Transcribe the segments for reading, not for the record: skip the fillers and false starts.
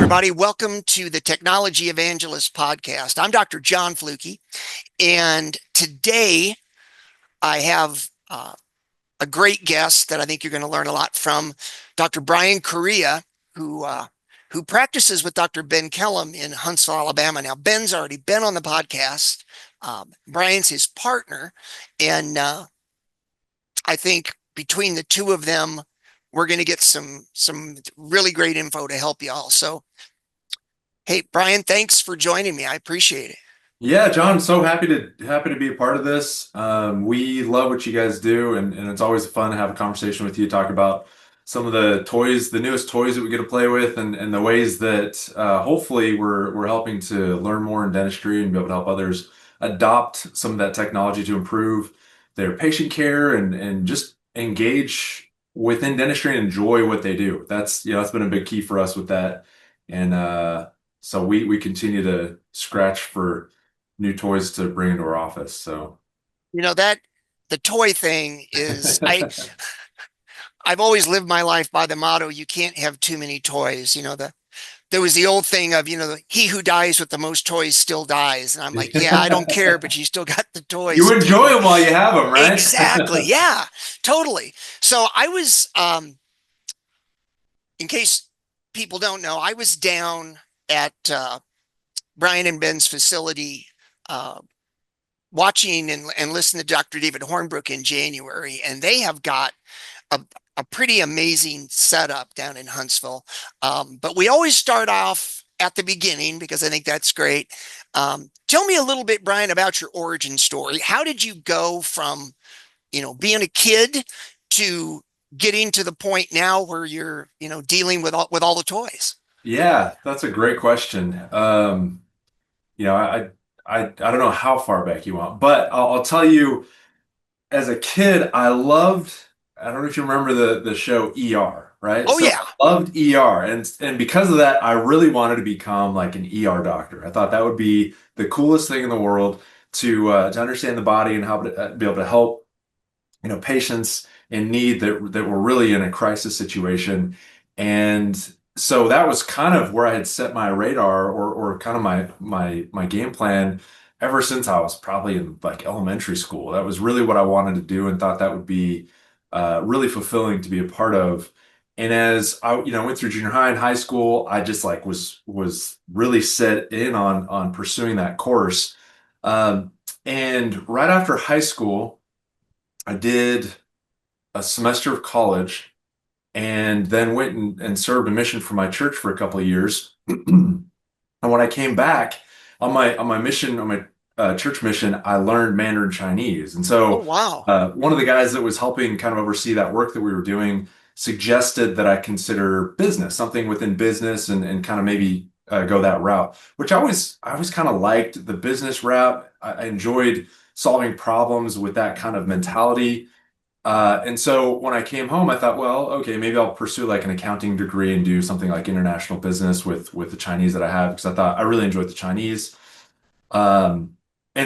everybody. Welcome to the Technology Evangelist Podcast. I'm Dr. John Flucke, and today I have a great guest that I think you're going to learn a lot from, Dr. Bryan Kariya, who practices with Dr. Ben Kellum in Huntsville, Alabama. Now, Ben's already been on the podcast. Bryan's his partner, and I think between the two of them, we're going to get some really great info to help you all. So, hey, Bryan, thanks for joining me. I appreciate it. Yeah, John, so happy to be a part of this. We love what you guys do, and it's always fun to have a conversation with you, talk about some of the toys, the newest toys that we get to play with, and the ways that hopefully we're helping to learn more in dentistry and be able to help others adopt some of that technology to improve their patient care and just engage within dentistry and enjoy what they do. That's been a big key for us with that. And so we continue to scratch for new toys to bring into our office. So that the toy thing is I've always lived my life by the motto, you can't have too many toys. There was the old thing of, he who dies with the most toys still dies. And I'm like, yeah, I don't care, but you still got the toys. You enjoy them while you have them, right? Exactly. Yeah, totally. So I was, in case people don't know, I was down at Bryan and Ben's facility watching and listening to Dr. David Hornbrook in January, and they have got a pretty amazing setup down in Huntsville. But we always start off at the beginning because I think that's great. Tell me a little bit, Bryan, about your origin story. How did you go from, being a kid to getting to the point now where you're, dealing with all the toys? Yeah, that's a great question. I don't know how far back you want, but I'll tell you, as a kid, I don't know if you remember the show ER, right? Oh, So yeah. I loved ER, and because of that, I really wanted to become like an ER doctor. I thought that would be the coolest thing in the world to understand the body and how to be able to help, patients in need that were really in a crisis situation. And so that was kind of where I had set my radar or kind of my game plan ever since I was probably in like elementary school. That was really what I wanted to do and thought that would be really fulfilling to be a part of. And as I, went through junior high and high school, I just like was really set in on pursuing that course. And right after high school, I did a semester of college and then went and served a mission for my church for a couple of years. And when I came back on my mission, on my church mission, I learned Mandarin Chinese. And Oh, so wow. one of the guys that was helping kind of oversee that work that we were doing suggested that I consider business, something within business and kind of maybe go that route, which I always kind of liked the business route. I enjoyed solving problems with that kind of mentality. And so when I came home, I thought, well, okay, maybe I'll pursue like an accounting degree and do something like international business with the Chinese that I have, because I thought I really enjoyed the Chinese. And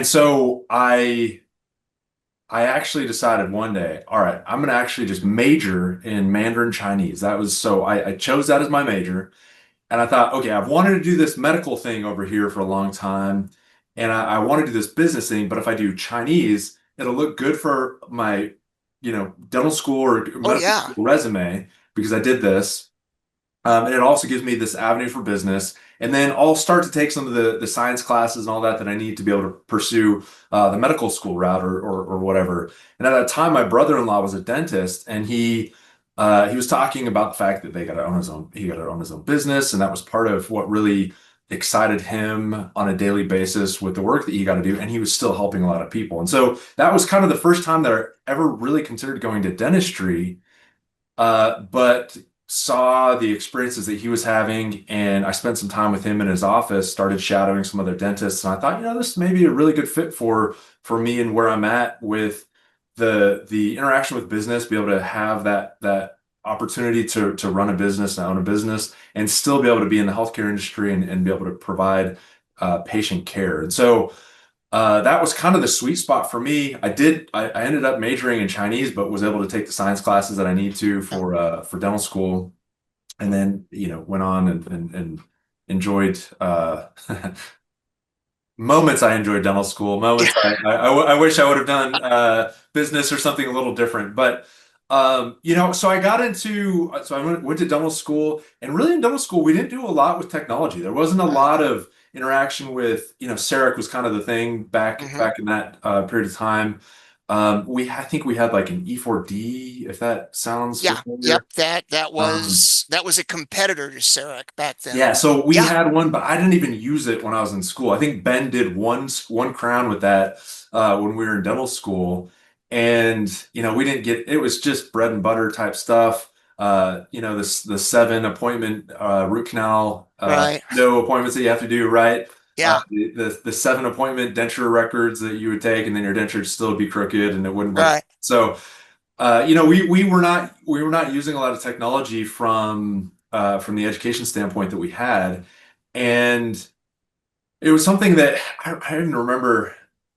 so I actually decided one day, all right, I'm going to actually just major in Mandarin Chinese. I chose that as my major. And I thought, okay, I've wanted to do this medical thing over here for a long time. And I want to do this business thing, but if I do Chinese, it'll look good for my, dental school or Oh, medical yeah. school resume because I did this. And it also gives me this avenue for business. And then I'll start to take some of the science classes and all that I need to be able to pursue the medical school route or whatever. And at that time, my brother-in-law was a dentist, and he was talking about the fact that he got to own his own business, and that was part of what really excited him on a daily basis with the work that he got to do. And he was still helping a lot of people. And so that was kind of the first time that I ever really considered going to dentistry. But saw the experiences that he was having, and I spent some time with him in his office, started shadowing some other dentists, and I thought, this may be a really good fit for me and where I'm at with the interaction with business, be able to have that opportunity to run a business and own a business and still be able to be in the healthcare industry and be able to provide patient care. And so that was kind of the sweet spot for me. I ended up majoring in Chinese, but was able to take the science classes that I need to for dental school, and then went on and enjoyed moments I enjoyed dental school, Yeah. moments I wish I would have done business or something a little different. But so I got into so I went to dental school, and really in dental school we didn't do a lot with technology. There wasn't a Right. lot of interaction with, CEREC was kind of the thing Hmm. back in that period of time. I think we had like an E4D, if that sounds Yeah. Yep. familiar. That Um, was that was a competitor to Sarek back then. yeah, so we Yeah. had one, but I didn't even use it when I was in school. I think Ben did one crown with that when we were in dental school, and we didn't get it was just bread and butter type stuff. The 7 appointment root canal, Right. no appointments that you have to do, right? Yeah. The 7 appointment denture records that you would take, and then your denture would still be crooked and it wouldn't work. Right. So we were not using a lot of technology from the education standpoint that we had, and it was something that I even remember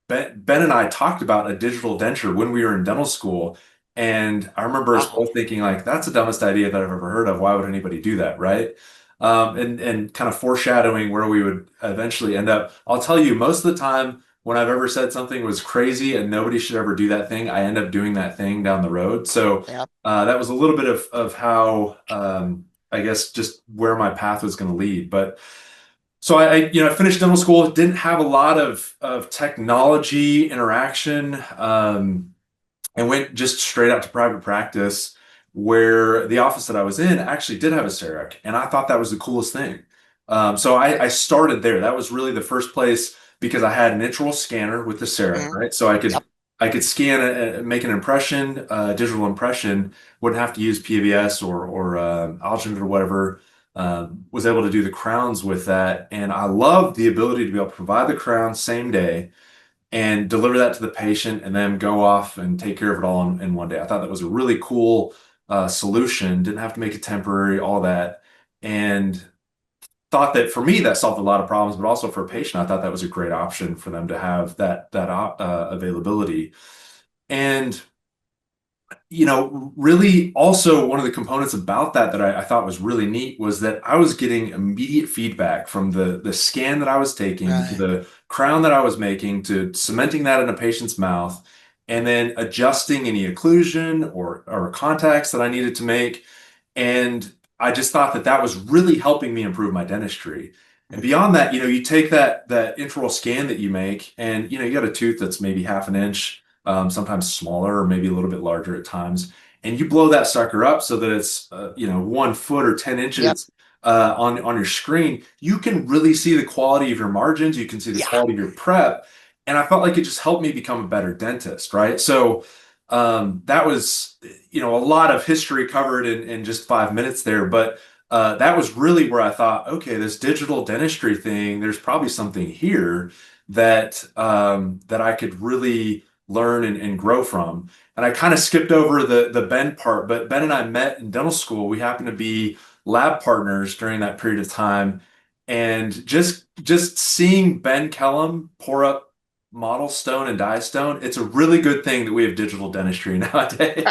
Ben and I talked about a digital denture when we were in dental school, and I remember us Wow. both thinking like, that's the dumbest idea that I've ever heard of. Why would anybody do that, right? And kind of foreshadowing where we would eventually end up. I'll tell you, most of the time when I've ever said something was crazy and nobody should ever do that thing, I end up doing that thing down the road. So Yep. that was a little bit of how I guess just where my path was going to lead, but. So I finished dental school, didn't have a lot of technology interaction, and went just straight out to private practice, where the office that I was in actually did have a CEREC, and I thought that was the coolest thing. So I started there. That was really the first place because I had an intraoral scanner with the CEREC, Hmm. right? So I could Yep. I could scan make an impression, digital impression, wouldn't have to use PVS or Algin or whatever. Was able to do the crowns with that, and I love the ability to be able to provide the crown same day and deliver that to the patient and then go off and take care of it all in one day. I thought that was a really cool solution. Didn't have to make it temporary, all that. And thought that for me, that solved a lot of problems, but also for a patient, I thought that was a great option for them to have that availability. And really also one of the components about that I thought was really neat was that I was getting immediate feedback from the scan that I was taking to Right. the crown that I was making to cementing that in a patient's mouth and then adjusting any occlusion or contacts that I needed to make. And I just thought that that was really helping me improve my dentistry. And Hmm. beyond that, you take that intraoral scan that you make, and you got a tooth that's maybe half an inch, sometimes smaller or maybe a little bit larger at times, and you blow that sucker up so that it's 1 foot or 10 Yep. inches on your screen. You can really see the quality of your margins. You can see the Yeah. quality of your prep, and I felt like it just helped me become a better dentist, right? So that was a lot of history covered in just 5 minutes there, but that was really where I thought, okay, this digital dentistry thing, there's probably something here that I could really learn and grow from. And I kind of skipped over the Ben part, but Ben and I met in dental school. We happened to be lab partners during that period of time, and just seeing Ben Kellum pour up model stone and die stone, it's a really good thing that we have digital dentistry nowadays.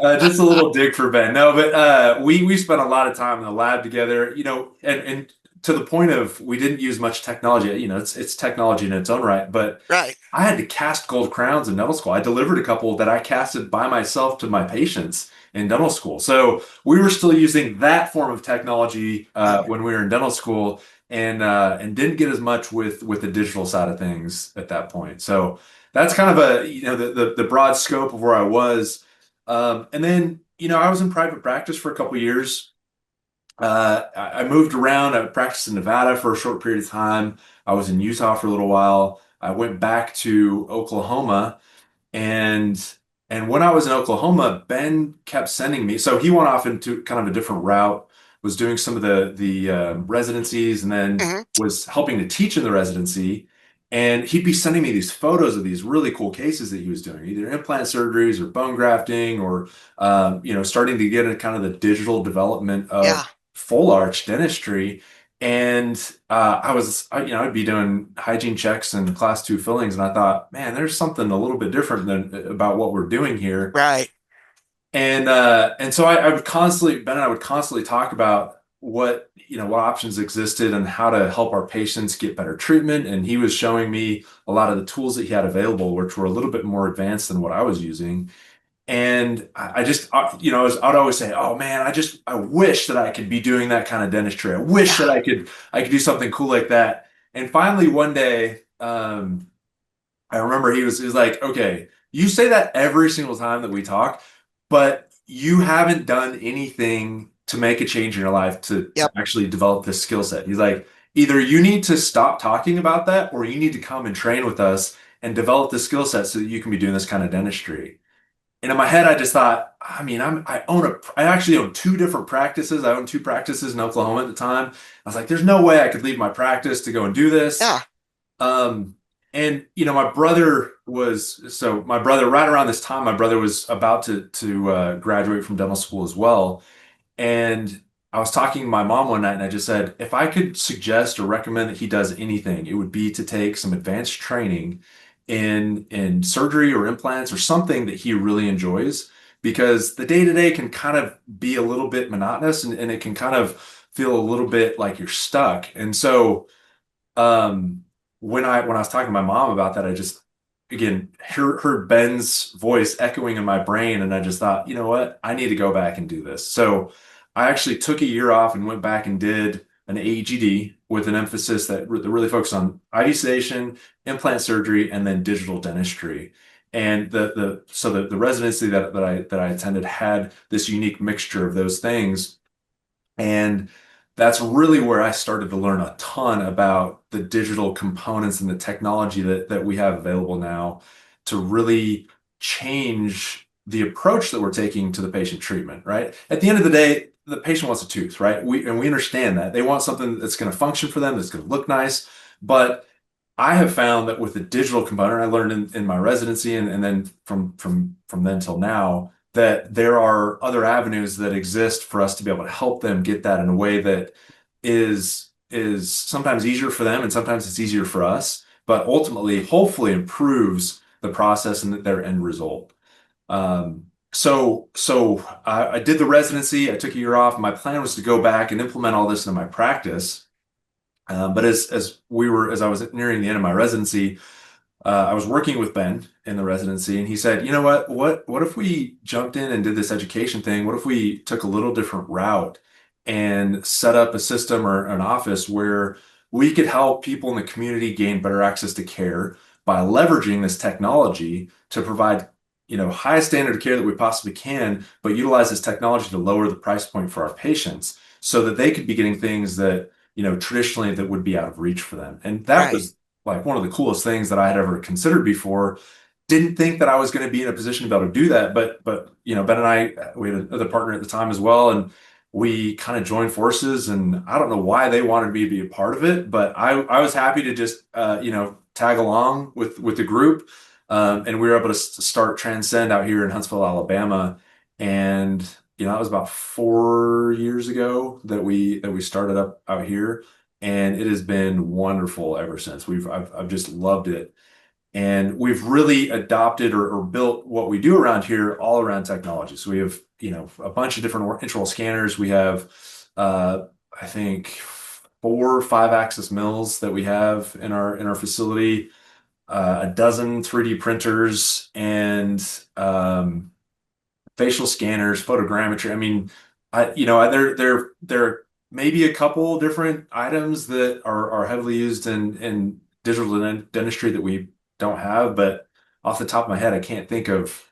Just a little dig for Ben. No, but we spent a lot of time in the lab together, and to the point of we didn't use much technology. It's technology in its own right, but Right. I had to cast gold crowns in dental school. I delivered a couple that I casted by myself to my patients in dental school. So we were still using that form of technology Mhm. when we were in dental school, and didn't get as much with the digital side of things at that point. So that's kind of the broad scope of where I was. And then, I was in private practice for a couple years. I moved around. I practiced in Nevada for a short period of time. I was in Utah for a little while. I went back to Oklahoma, and when I was in Oklahoma, Ben kept sending me. So he went off into kind of a different route, was doing some of the residencies, and then Mhm. was helping to teach in the residency. And he'd be sending me these photos of these really cool cases that he was doing, either implant surgeries or bone grafting, or starting to get into kind of the digital development of Yeah. full arch dentistry. And I'd be doing hygiene checks and class 2 fillings, and I thought, man, there's something a little bit different than about what we're doing here. Right. And so I would constantly, Ben and I would constantly talk about. what options existed and how to help our patients get better treatment. And he was showing me a lot of the tools that he had available, which were a little bit more advanced than what I was using. And I just, I'd always say, "Oh man, I wish that I could be doing that kind of dentistry. I wish that Yeah. I could do something cool like that." And finally, one day, I remember he was like, "Okay, you say that every single time that we talk, but you haven't done anything to make a change in your life to Yep. actually develop this skill set." He's like, "Either you need to stop talking about that, or you need to come and train with us and develop the skill set so that you can be doing this kind of dentistry." And in my head, I just thought, I mean, I actually own two different practices. I own two practices in Oklahoma at the time. I was like, there's no way I could leave my practice to go and do this. Yeah. Um, and my brother, right around this time, my brother was about to graduate from dental school as well. And I was talking to my mom one night and I just said, if I could suggest or recommend that he does anything, it would be to take some advanced training in surgery or implants or something that he really enjoys, because the day to day can kind of be a little bit monotonous, and it can kind of feel a little bit like you're stuck. And so um, when I was talking to my mom about that, I just again heard Ben's voice echoing in my brain, and I just thought, you know what, I need to go back and do this. So I actually took a year off and went back and did an AEGD with an emphasis that really focused on IV sedation, implant surgery, and then digital dentistry. And the residency that I attended had this unique mixture of those things. And that's really where I started to learn a ton about the digital components and the technology that we have available now to really change the approach that we're taking to the patient treatment, right? At the end of the day, the patient wants a tooth, right? We understand that. They want something that's going to function for them, that's going to look nice. But I have found that with the digital component, I learned in my residency, and then from then till now, that there are other avenues that exist for us to be able to help them get that in a way that is sometimes easier for them and sometimes it's easier for us, but ultimately, hopefully improves the process and their end result. I did the residency. I took a year off. My plan was to go back and implement all this into my practice. But as I was nearing the end of my residency, I was working with Ben in the residency, and he said, "You know what? What if we jumped in and did this education thing? What if we took a little different route and set up a system or an office where we could help people in the community gain better access to care by leveraging this technology to provide, highest standard of care that we possibly can, but utilize this technology to lower the price point for our patients so that they could be getting things that, traditionally that would be out of reach for them." And that Right. was like one of the coolest things that I had ever considered before. Didn't think that I was going to be in a position to be able to do that, but Ben and I, we had another partner at the time as well, and we kind of joined forces. And I don't know why they wanted me to be a part of it, but I was happy to just tag along with the group. And we were able to start Transcend out here in Huntsville, Alabama, and that was about 4 years ago that we started up out here, and it has been wonderful ever since. I've just loved it. And we've really adopted or built what we do around here all around technology. So we have, a bunch of different intraoral scanners. We have, I think, 4 5-axis mills that we have in our facility, a dozen 3D printers, and facial scanners, photogrammetry. I mean, there may be a couple different items that are heavily used in digital dentistry that we don't have, but off the top of my head, I can't think of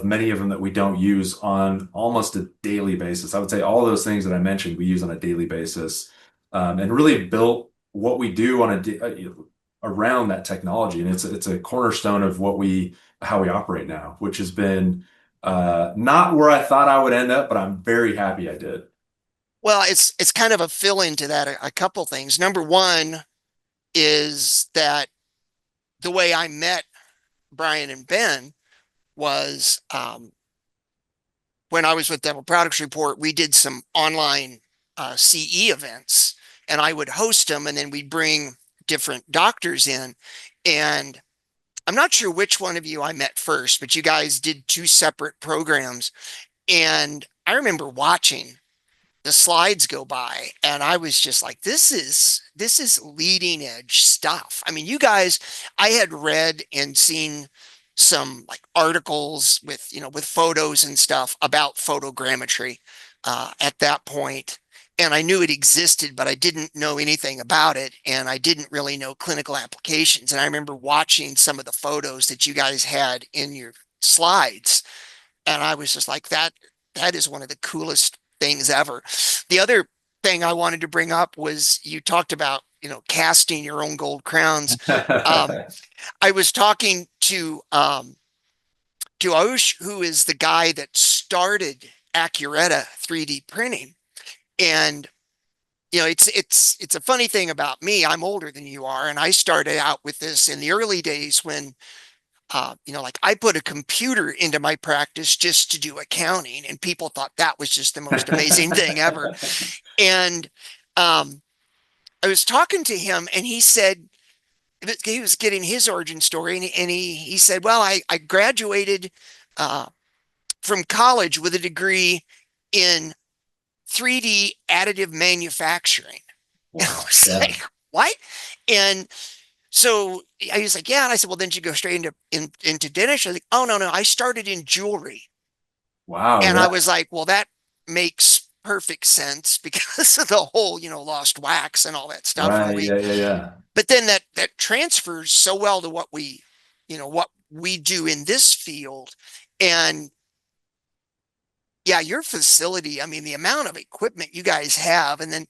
many of them that we don't use on almost a daily basis. I would say all those things that I mentioned we use on a daily basis, and really built what we do around that technology, and it's a cornerstone of how we operate now, which has been not where I thought I would end up, but I'm very happy I did. Well, it's kind of a fill into that a couple things. Number one is that the way I met Bryan and Ben was when I was with Dental Products Report, we did some online CE events, and I would host them, and then we'd bring different doctors in. And I'm not sure which one of you I met first, but you guys did two separate programs. And I remember watching the slides go by, and I was just like, this is leading edge stuff. I mean, you guys, I had read and seen some like articles with, with photos and stuff about photogrammetry at that point. And I knew it existed, but I didn't know anything about it. And I didn't really know clinical applications. And I remember watching some of the photos that you guys had in your slides. And I was just like, that is one of the coolest things ever. The other thing I wanted to bring up was you talked about, casting your own gold crowns. Um, I was talking to Aush, who is the guy that started Accuretta 3D printing. And it's a funny thing about me. I'm older than you are, and I started out with this in the early days when like I put a computer into my practice just to do accounting, and people thought that was just the most amazing thing ever. And I was talking to him, and he said he was getting his origin story, and he said, "Well, I graduated uh, from college with a degree in 3D additive manufacturing." And I Wow. was Yeah. like, "What?" And so I was like, "Yeah." And I said, "Well, then you go straight into dentistry." I was like, "Oh, no, no. I started in jewelry." Wow. And I Yeah. was like, "Well, that makes perfect sense because of the whole, lost wax and all that stuff." Right. Yeah. Yeah. Yeah. But then that transfers so well to what we do in this field. And yeah, your facility, I mean, the amount of equipment you guys have, and then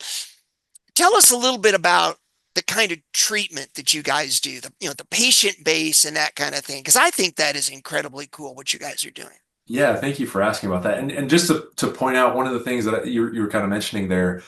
tell us a little bit about the kind of treatment that you guys do, the patient base and that kind of thing, because I think that is incredibly cool what you guys are doing. Yeah. Thank you for asking about that. And just to point out one of the things that you were kind of mentioning there,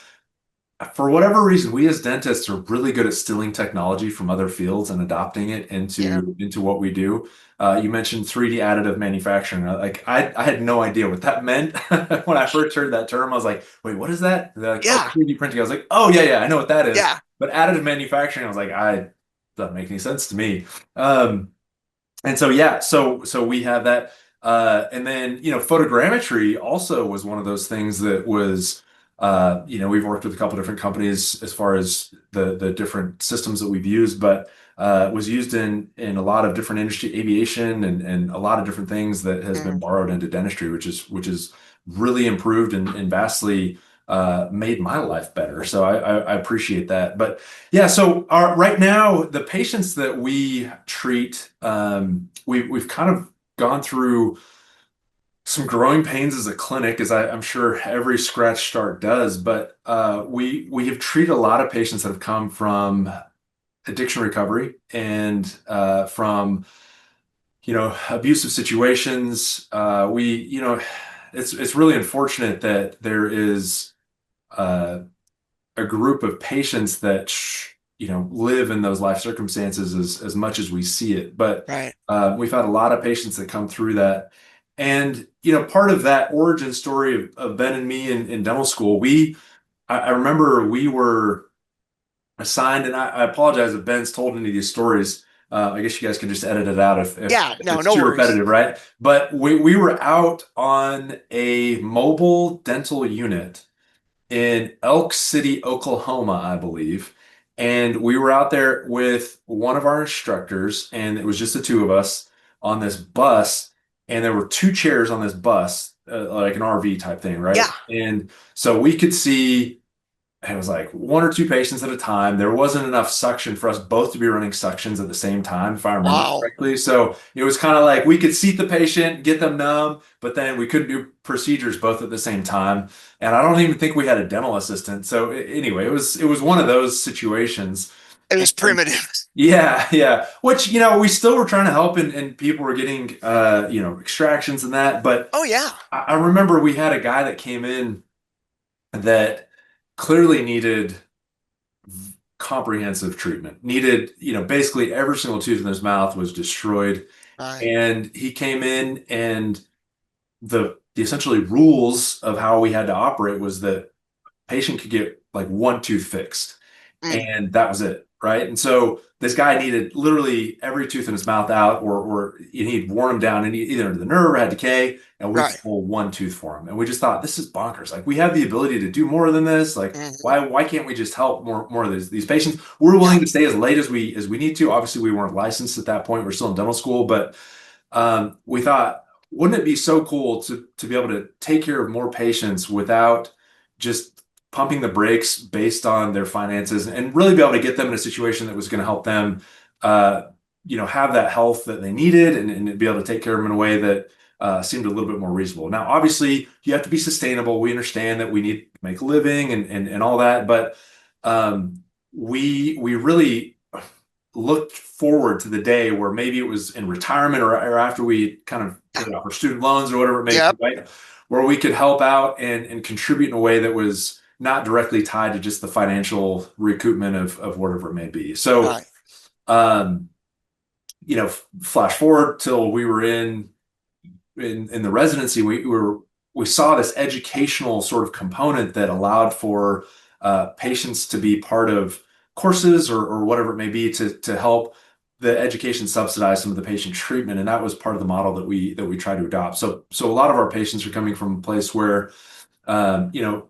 for whatever reason, we as dentists are really good at stealing technology from other fields and adopting it Yeah. into what we do. You mentioned 3D additive manufacturing. Like I had no idea what that meant when I first heard that term. I was like, wait, what is that? They're like, oh, Yeah. 3D printing. I was like, oh yeah, yeah, I know what that is. Yeah. But additive manufacturing, I was like, I doesn't make any sense to me. Um, and so yeah, so we have that. And then, photogrammetry also was one of those things that was we've worked with a couple different companies as far as the different systems that we've used, but was used in a lot of different industry, aviation and a lot of different things that has been Mm. borrowed into dentistry, which is really improved and vastly made my life better. So I appreciate that. But yeah, so right now, the patients that we treat, we've kind of gone through some growing pains as a clinic, as I'm sure every scratch start does. But we have treated a lot of patients that have come from addiction recovery and from abusive situations. It's really unfortunate that there is uh, a group of patients that live in those life circumstances as much as we see it. But Right. we've had a lot of patients that come through that, and part of that origin story of Ben and me in dental school, I remember we were assigned, and I apologize if Ben's told any of these stories. I guess you guys can just edit it out if Yeah. No, it's no too worries. repetitive, right? But we were out on a mobile dental unit in Elk City, Oklahoma, I believe. And we were out there with one of our instructors, and it was just the two of us on this bus. And there were two chairs on this bus, like an RV type thing, right? Yeah. And so we could see it was like one or two patients at a time. There wasn't enough suction for us both to be running suctions at the same time, if I remember Wow. correctly. So it was kind of like we could seat the patient, get them numb, but then we couldn't do procedures both at the same time. And I don't even think we had a dental assistant. So anyway, it was one of those situations. It was And primitive. yeah, yeah. Which, we still were trying to help and people were getting extractions and that. But Oh, yeah. I remember we had a guy that came in that clearly needed comprehensive treatment. Needed, basically every single tooth in his mouth was destroyed. Right. And he came in, and the essentially rules of how we had to operate was that patient could get like one tooth fixed, Mm. and that was it. right? And so this guy needed literally every tooth in his mouth out, or he'd worn him down, and either the nerve had decay, and we Right. could pull one tooth for him. And we just thought, this is bonkers. Like we have the ability to do more than this. Like Hmm. why can't we just help more of these patients? We're Yeah. willing to stay as late as we need to. Obviously, we weren't licensed at that point. We're still in dental school, but we thought, wouldn't it be so cool to be able to take care of more patients without just pumping the brakes based on their finances, and really be able to get them in a situation that was going to help them, uh, have that health that they needed, and be able to take care of them in a way that seemed a little bit more reasonable. Now, obviously, you have to be sustainable. We understand that we need to make a living and all that, but we really looked forward to the day where maybe it was in retirement, or after we kind of Yeah. paid off our student loans or whatever it may be, Yep. right? Where we could help out and contribute in a way that was not directly tied to just the financial recoupment of whatever it may be. So, Right. um, flash forward till we were in the residency, we saw this educational sort of component that allowed for patients to be part of courses, or whatever it may be, to help the education subsidize some of the patient treatment, and that was part of the model that we try to adopt. So a lot of our patients are coming from a place where, um, you know,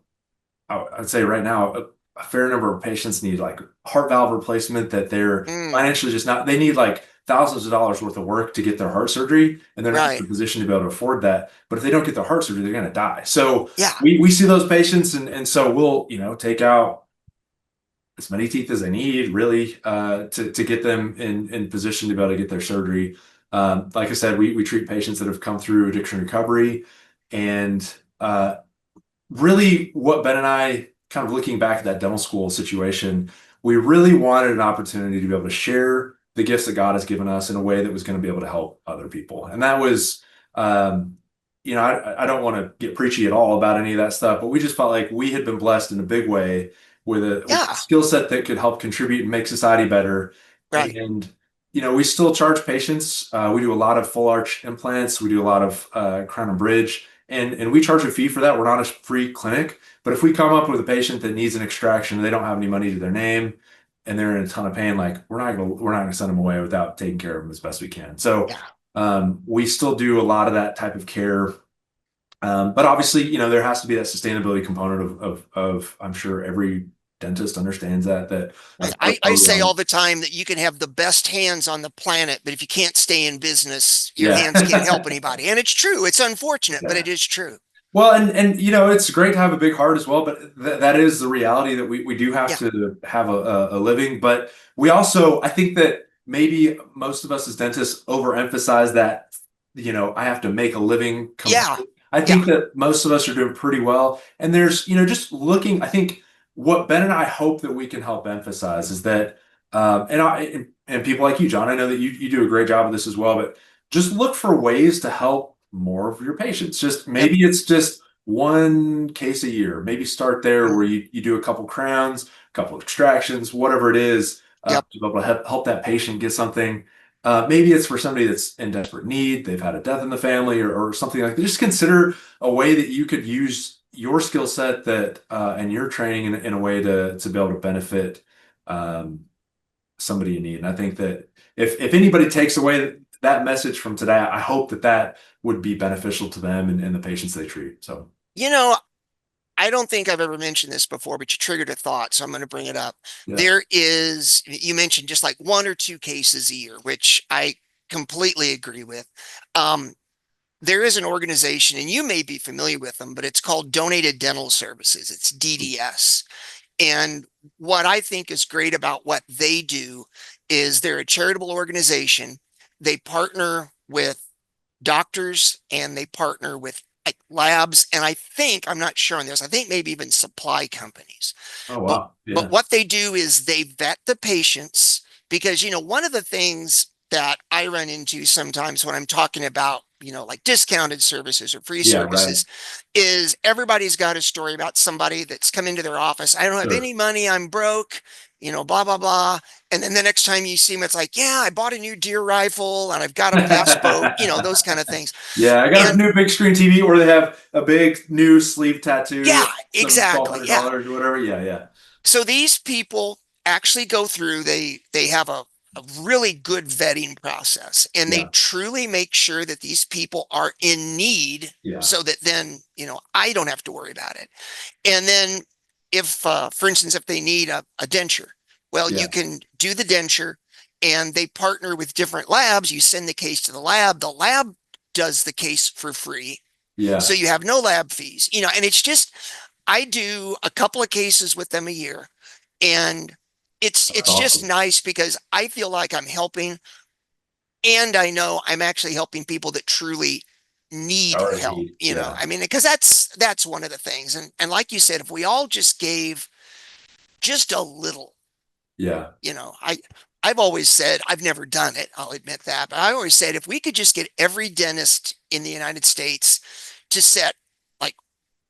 I'd say right now, a fair number of patients need like heart valve replacement that they're Mm. financially just not, they need like thousands of dollars worth of work to get their heart surgery, and they're not in Right. a position to be able to afford that. But if they don't get their heart surgery, they're going to die. So Yeah. we see those patients, and so we'll, take out as many teeth as they need, really, to get them in position to be able to get their surgery. Like I said, we treat patients that have come through addiction recovery, and really what Ben and I, kind of looking back at that dental school situation, we really wanted an opportunity to be able to share the gifts that God has given us in a way that was going to be able to help other people. And that was, um, I don't want to get preachy at all about any of that stuff, but we just felt like we had been blessed in a big way with a Yeah. skill set that could help contribute and make society better. Right. And we still charge patients. We do a lot of full arch implants. We do a lot of crown and bridge, and we charge a fee for that. We're not a free clinic, but if we come up with a patient that needs an extraction and they don't have any money to their name, and they're in a ton of pain, like we're not gonna send them away without taking care of them as best we can. So Yeah. we still do a lot of that type of care. But obviously, there has to be that sustainability component of I'm sure every dentist understands that Right. that's part of I our say reality. all the time that you can have the best hands on the planet, but if you can't stay in business, your Yeah. hands can't help anybody. And it's true. It's unfortunate, but Yeah. it is true. Well, and it's great to have a big heart as well, but that is the reality that we do have Yeah. to have a living. But we also, I think that maybe most of us as dentists overemphasize that, I have to make a living Yeah. component. I Yeah. think that most of us are doing pretty well. And there's, just looking, I think what Ben and I hope that we can help emphasize is that, and people like you, John, I know that you do a great job of this as well, but just look for ways to help more of your patients. Just Yep. maybe it's just one case a year. Maybe start there Mm. where you do a couple crowns, a couple extractions, whatever it is, Yep. to be able to help that patient get something. Maybe it's for somebody that's in desperate need. They've had a death in the family, or something like that. Just consider a way that you could use your skill set that and your training in a way to be able to benefit um, somebody in need. And I think that if anybody takes away that message from today, I hope that would be beneficial to them and the patients they treat. So, You know, I don't think I've ever mentioned this before, but you triggered a thought, so I'm going to bring it up. yeah. You mentioned just like one or two cases a year, which I completely agree with. Um, there is an organization, and you may be familiar with them, but it's called Donated Dental Services. It's DDS. And what I think is great about what they do is they're a charitable organization. They partner with doctors and they partner with like labs. And I think, I'm not sure on this, I think maybe even supply companies. Oh, But wow. but Yeah. what they do is they vet the patients because one of the things that I run into sometimes when I'm talking about, like discounted services or free Yeah. Right. services is everybody's got a story about somebody that's come into their office. I don't have Sure. any money, I'm broke, blah blah blah. And then the next time you see them, it's like, yeah, I bought a new deer rifle and I've got a bass boat, those kind of things. Yeah, I got a And new big screen TV, or they have a big new sleeve tattoo, yeah, some twelve exactly. hundred Yeah. dollars or whatever. Yeah, yeah. So these people actually go through, they have a really good vetting process, and they Yeah. truly make sure that these people are in need, Yeah. so that then, I don't have to worry about it. And then if, for instance, if they need a denture, well, you Yeah. can do the denture, and they partner with different labs. You send the case to the lab does the case for free. So Yeah. you have no lab fees, and it's just, I do a couple of cases with them a year, and That's it's just awesome. nice because I feel like I'm helping, and I know I'm actually helping people that truly need Or help, need. Yeah. I mean, because that's one of the things. And like you said, if we all just gave just a little, Yeah. I've always said, I've never done it, I'll admit that, but I always said if we could just get every dentist in the United States to set like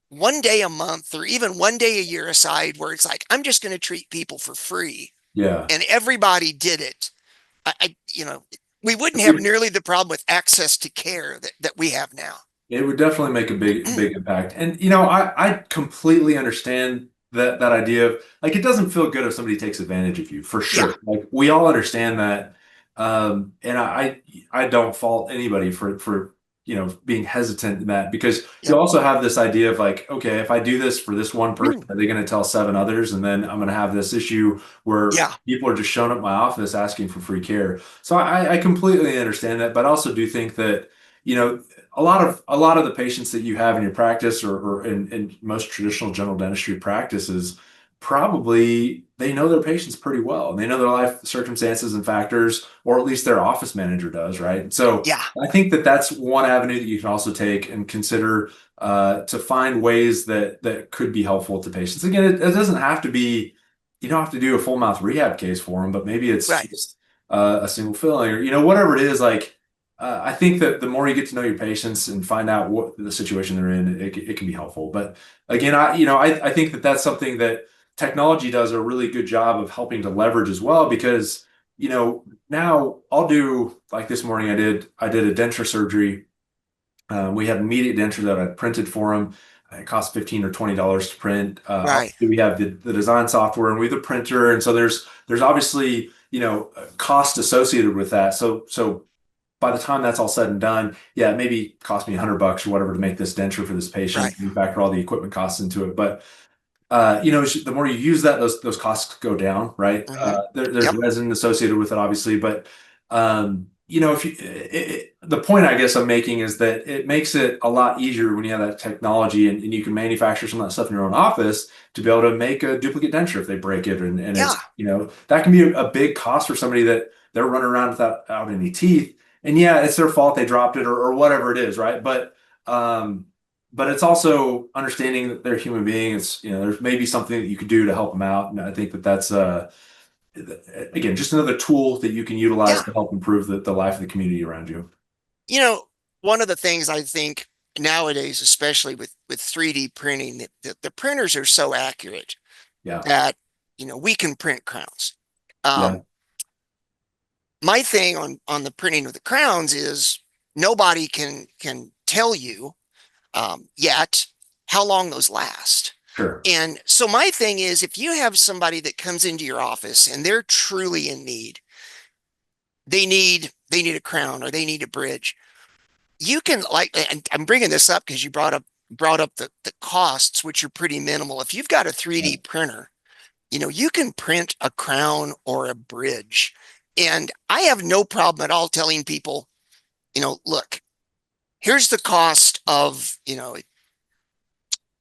one day a month or even one day a year aside where it's like, I'm just going to treat people for free, Yeah. and everybody did it, we wouldn't have We- nearly the problem with access to care that we have now. It would definitely make a big impact. And I completely understand that idea of like it doesn't feel good if somebody takes advantage of you for Yeah, sure. Like we all understand that. And I don't fault anybody for being hesitant in that because you yep. also have this idea of like, okay, if I do this for this one person, are they going to tell seven others? And then I'm going to have this issue where Yeah, people are just showing up at my office asking for free care. So I completely understand that, but I also do think that, you know, a lot of the patients that you have in your practice or in most traditional general dentistry practices probably they know their patients pretty well and they know their life circumstances and factors, or at least their office manager does, right? So yeah, I think that that's one avenue that you can also take and consider to find ways that could be helpful to patients. Again, it doesn't have to be, you don't have to do a full mouth rehab case for them, but maybe it's right. just a single filling or whatever it is. Like I think that the more you get to know your patients and find out what the situation they're in, it can be helpful. But again, I think that that's something that technology does a really good job of helping to leverage as well because now I'll do like this morning I did a denture surgery. We had immediate denture that I printed for them. It cost $15 or $20 to print. Right. Obviously we have the design software and we have the printer, and so there's obviously cost associated with that. So by the time that's all said and done, yeah, it maybe cost me $100 or whatever to make this denture for this patient. Right. You factor all the equipment costs into it, but the more you use that, those costs go down, right? Hmm. There's Yep. resin associated with it, obviously, but if the point I guess I'm making is that it makes it a lot easier when you have that technology and you can manufacture some of that stuff in your own office to be able to make a duplicate denture if they break it, and Yeah. it's that can be a big cost for somebody that they're running around without any teeth, and yeah, it's their fault they dropped it or whatever it is, right? Um, but it's also understanding that they're human beings. There's maybe something that you could do to help them out, and I think that that's again just another tool that you can utilize Yeah. to help improve the life of the community around you. You know, one of the things I think nowadays, especially with 3D printing, that the printers are so accurate Yeah, that we can print crowns. yeah, Um, my thing on the printing of the crowns is nobody can tell you yet how long those last. sure, And so my thing is, if you have somebody that comes into your office and they're truly in need, they need a crown or they need a bridge. You can, like, and I'm bringing this up because you brought up the costs, which are pretty minimal. If you've got a yeah, 3D printer, you can print a crown or a bridge. And I have no problem at all telling people, look, here's the cost of,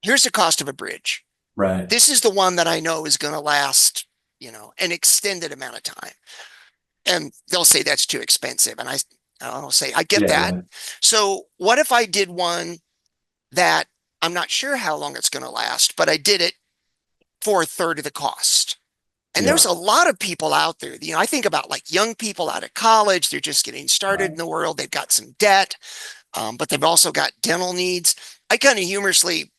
here's the cost of a bridge. right, This is the one that I know is going to last, an extended amount of time. And they'll say that's too expensive. And I'll say, I get yeah, that. yeah, So what if I did one that I'm not sure how long it's going to last, but I did it for a third of the cost? And yeah, there's a lot of people out there. I think about like young people out of college. They're just getting started in right, the world. They've got some debt, but they've also got dental needs. I kind of humorously,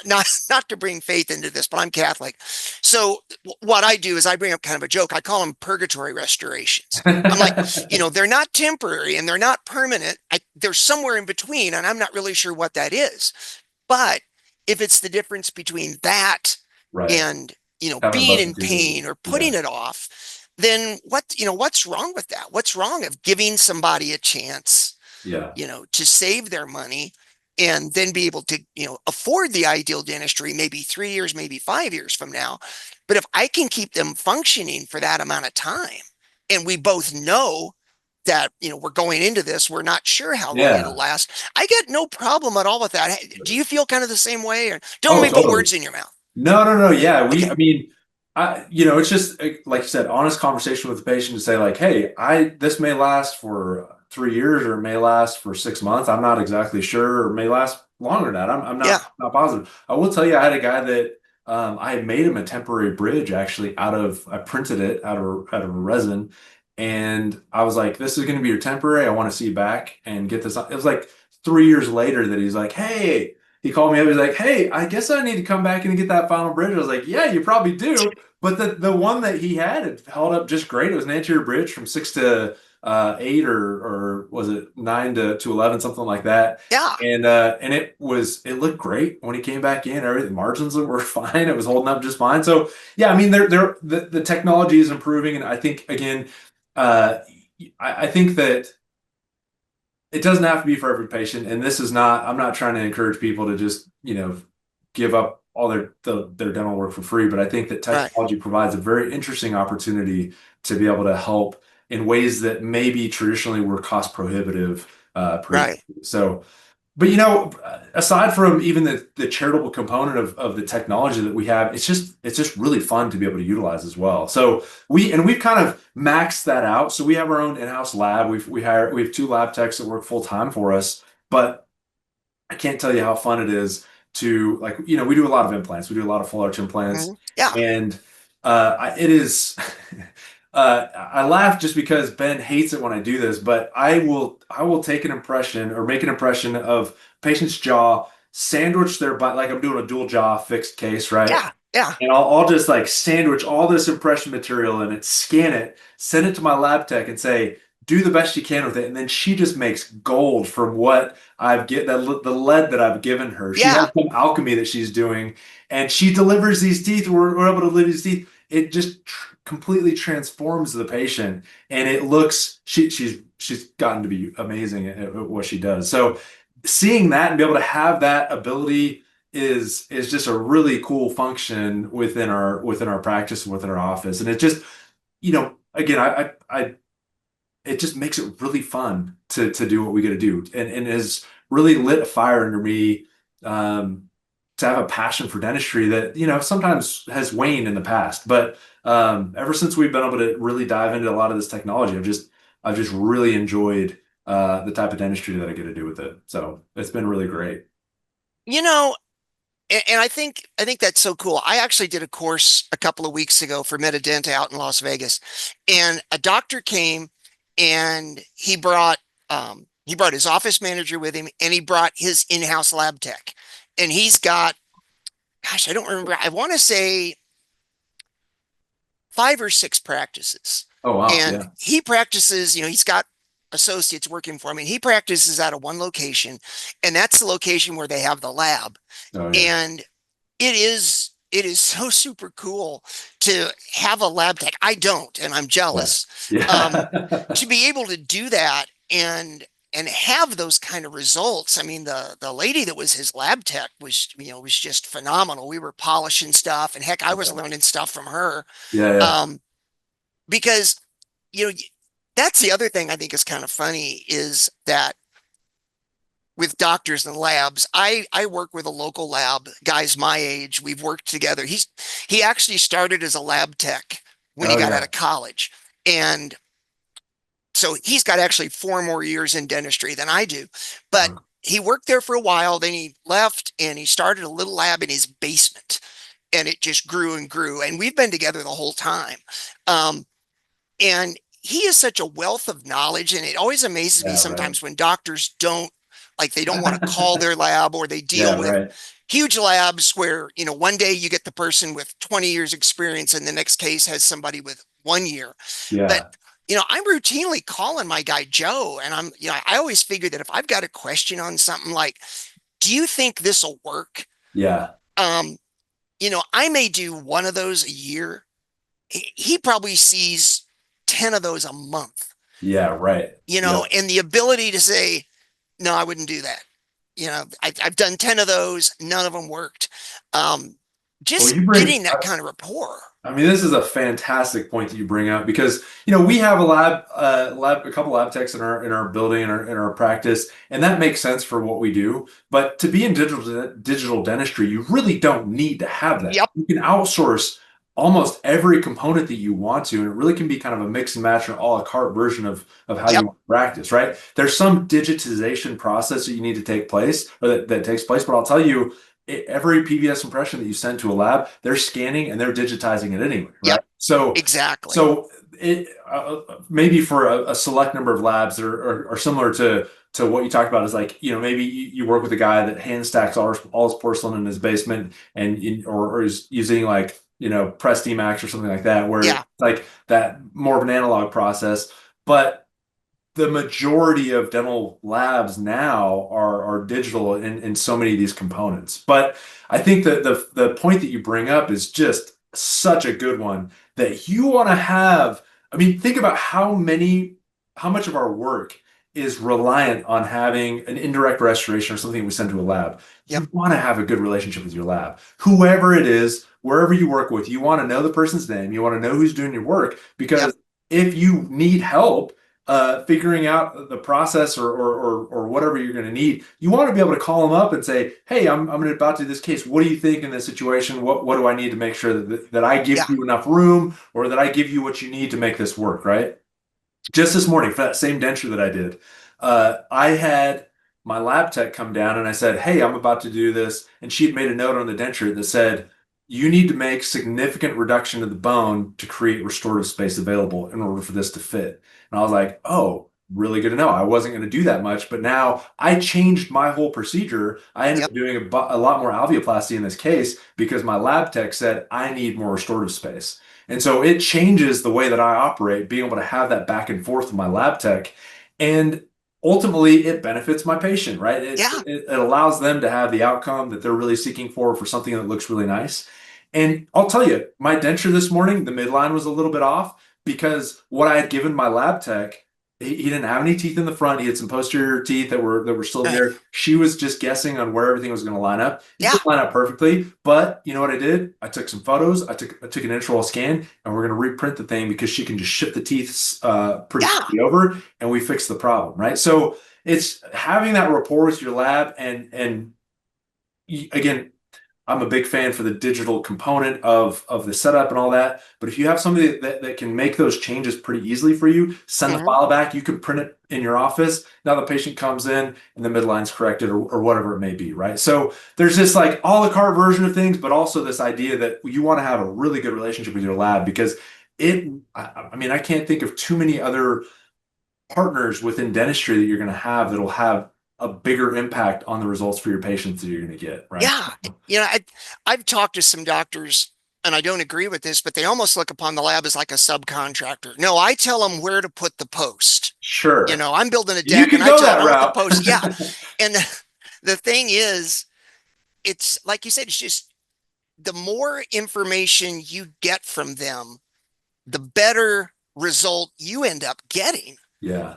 not to bring faith into this, but I'm Catholic. So what I do is I bring up kind of a joke. I call them purgatory restorations. I'm like, they're not temporary and they're not permanent. They're somewhere in between, and I'm not really sure what that is. But if it's the difference between that right, and Having a being busted in tooth. pain or Yeah. putting it off, then what's wrong with that? What's wrong of giving somebody a chance, Yeah. to save their money and then be able to, afford the ideal dentistry maybe 3 years, maybe 5 years from now. But if I can keep them functioning for that amount of time, and we both know that, we're going into this, we're not sure how long it'll Yeah. last. I got no problem at all with that. Do you feel kind of the same way? Or don't let Oh, me put totally. words in your mouth. No, no, no. Yeah, Okay. I mean, it's just like you said, honest conversation with the patient to say like, hey, this may last for 3 years or it may last for 6 months. I'm not exactly sure, or may last longer than that. I'm Yeah. not positive. I will tell you, I had a guy that I had made him a temporary bridge actually I printed it out of a resin, and I was like, this is going to be your temporary. I want to see you back and get this. It was like 3 years later that he's like, hey. He called me up. He's like, "Hey, I guess I need to come back and get that final bridge." I was like, "Yeah, you probably do." But the one that he had, it held up just great. It was an anterior bridge from 6 to 8, or was it 9 to 11, something like that. Yeah. And it looked great when he came back in. Everything margins were fine. It was holding up just fine. So yeah, I mean, the technology is improving, and I think again, uh, I think that it doesn't have to be for every patient, and I'm not trying to encourage people to just give up all their dental work for free, but I think that Right. technology provides a very interesting opportunity to be able to help in ways that maybe traditionally were cost prohibitive Right. previously. So, but aside from even the charitable component of the technology that we have, it's just really fun to be able to utilize as well. So we've kind of maxed that out. So we have our own in-house lab. We have 2 lab techs that work full time for us. But I can't tell you how fun it is to, like, we do a lot of implants. We do a lot of full arch implants, Yeah. and it is. I laugh just because Ben hates it when I do this, but I will take an impression or make an impression of patient's jaw, sandwich their bite like I'm doing a dual jaw fixed case, right? Yeah. Yeah. And I'll just like sandwich all this impression material in it, scan it, send it to my lab tech and say, do the best you can with it. And then she just makes gold from what the lead that I've given her. She Yeah. has some alchemy that she's doing, and she delivers these teeth. We're able to deliver these teeth. It just completely transforms the patient, and it looks she's gotten to be amazing at what she does. So seeing that and be able to have that ability is just a really cool function within our practice and within our office. And it just, again, I it just makes it really fun to do what we got to do, and has really lit a fire under me, to have a passion for dentistry that sometimes has waned in the past. But ever since we've been able to really dive into a lot of this technology, I've just really enjoyed the type of dentistry that I get to do with it. So it's been really great. You know, and I think that's so cool. I actually did a course a couple of weeks ago for Medidenta out in Las Vegas, and a doctor came and he brought his office manager with him, and he brought his in-house lab tech. And he's got, gosh, I don't remember. I want to say 5 or 6 practices. Oh wow, And yeah. he practices, he's got associates working for him, and he practices out of one location, and that's the location where they have the lab. Oh yeah. And it is so super cool to have a lab tech. I don't, and I'm Yeah. jealous. Yeah. To be able to do that and have those kind of results. I mean, the lady that was his lab tech was just phenomenal. We were polishing stuff, and heck, I was learning stuff from her. Yeah, yeah. Um, because you know that's the other thing I think is kind of funny is that with doctors and labs. I work with a local lab, guys my age. We've worked together. He actually started as a lab tech when he Oh got out yeah. of college. And so he's got actually 4 more years in dentistry than I do. But Uh, he worked there for a while, then he left and he started a little lab in his basement. And it just grew and grew. And we've been together the whole time. Um, and he is such a wealth of knowledge, and it always amazes me yeah, right. sometimes when doctors don't, like, they don't want to call their lab, or they deal Yeah, with right. huge labs where one day you get the person with 20 years experience and the next case has somebody with 1 year. But Yeah. I'm routinely calling my guy Joe, and I always figure that if I've got a question on something like, do you think this will work? Yeah. um I may do one of those a year. He probably sees 10 of those a month, Yeah, right. Yep. and the ability to say, no, I wouldn't do that. I've done 10 of those, none of them worked. Um, Well, just you bring, getting that kind of rapport. I mean, this is a fantastic point that you bring up because we have a couple lab techs in our building in our practice, and that makes sense for what we do. But to be in digital dentistry, you really don't need to have that. Yep, You can outsource almost every component that you want to, and it really can be kind of a mix and match or a la carte version of how you yep, want to practice. Right? There's some digitization process that you need to take place or that takes place, but I'll tell you every PVS impression that you send to a lab, they're scanning and they're digitizing it anyway, right? yep, exactly. So it maybe for a select number of labs that are similar to what you talked about is like, maybe you work with a guy that hand stacks all his porcelain in his basement or is using like, Press Max or something like that, where it's Yeah, like that more of an analog process. But the majority of dental labs now are digital in so many of these components. But I think that the point that you bring up is just such a good one that you want to have. I mean, think about how much of our work is reliant on having an indirect restoration or something we send to a lab. yep, You want to have a good relationship with your lab. Whoever it is, wherever you work with, you want to know the person's name. You want to know who's doing your work yep, because if you need help, figuring out the process or whatever you're going to need, you want to be able to call them up and say, "Hey, I'm about to do this case. What do you think in this situation? What do I need to make sure that I give yeah, you enough room or that I give you what you need to make this work?" Right? Just this morning for that same denture that I did, I had my lab tech come down and I said, "Hey, I'm about to do this," and she had made a note on the denture that said, "You need to make significant reduction of the bone to create restorative space available in order for this to fit." And I was like, "Oh, really good to know. I wasn't going to do that much, but now I changed my whole procedure. I ended yep, up doing a lot more alveoplasty in this case because my lab tech said I need more restorative space." And so it changes the way that I operate, being able to have that back and forth with my lab tech. And ultimately, it benefits my patient, right? yeah, It allows them to have the outcome that they're really seeking for something that looks really nice. And I'll tell you, my denture this morning, the midline was a little bit off because what I had given my lab tech, he didn't have any teeth in the front. He had some posterior teeth that were still right, there. She was just guessing on where everything was going to line up. It yeah, didn't line up perfectly, but you know what I did? I took some photos. I took an intraoral scan, and we're going to reprint the thing because she can just ship the teeth pretty yeah, quickly over, and we fixed the problem, right? So it's having that rapport with your lab, and again, I'm a big fan for the digital component of the setup and all that. But if you have somebody that can make those changes pretty easily for you, send the hmm, file back, you can print it in your office. Now the patient comes in and the midline's corrected or whatever it may be, right? So there's this like a la carte version of things, but also this idea that you want to have a really good relationship with your lab because I mean, I can't think of too many other partners within dentistry that you're going to have that'll have a bigger impact on the results for your patients that you're going to get, right? yeah. I've talked to some doctors, and I don't agree with this, but they almost look upon the lab as like a subcontractor. No, I tell them where to put the post. Sure. I'm building a You deck, and could I go tell them that I want the route. post. Yeah, and the thing is, it's like you said, it's just the more information you get from them, the better result you end up getting. Yeah.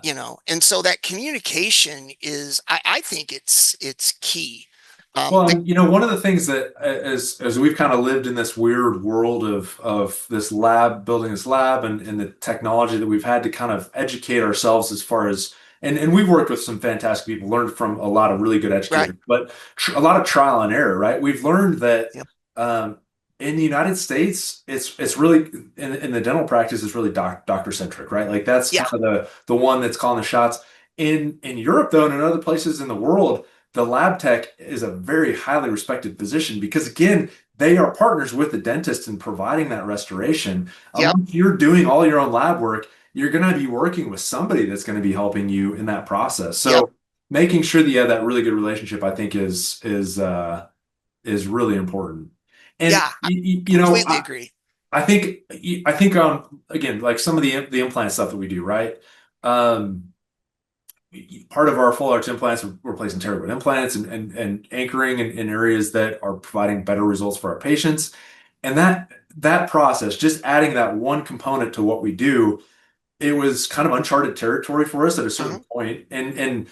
And so that communication is, I think it's key. Well, The, and one of the things that as we've kind of lived in this weird world of this lab, building this lab and the technology that we've had to kind of educate ourselves as far as and we've worked with some fantastic people, learned from a lot of really good right. educators, but a lot of trial and error, right? We've learned that Yep. um, in the United States, it's really in the dental practice, it's really doctor centric, right? Like that's Yeah. kind of the one that's calling the shots. In Europe, though, and in other places in the world, the lab tech is a very highly respected position because again, they are partners with the dentist in providing that restoration. Yep. Unless you're doing all your own lab work, you're going to be working with somebody that's going to be helping you in that process. Yep. So making sure that you have that really good relationship, I think is really important. And Yeah. I completely I, agree. I think again, like some of the implant stuff that we do, right? Um, part of our full arch implants, we're placing pterygoid implants and anchoring in areas that are providing better results for our patients. And that process, just adding that one component to what we do, it was kind of uncharted territory for us at a certain Mhm. point. And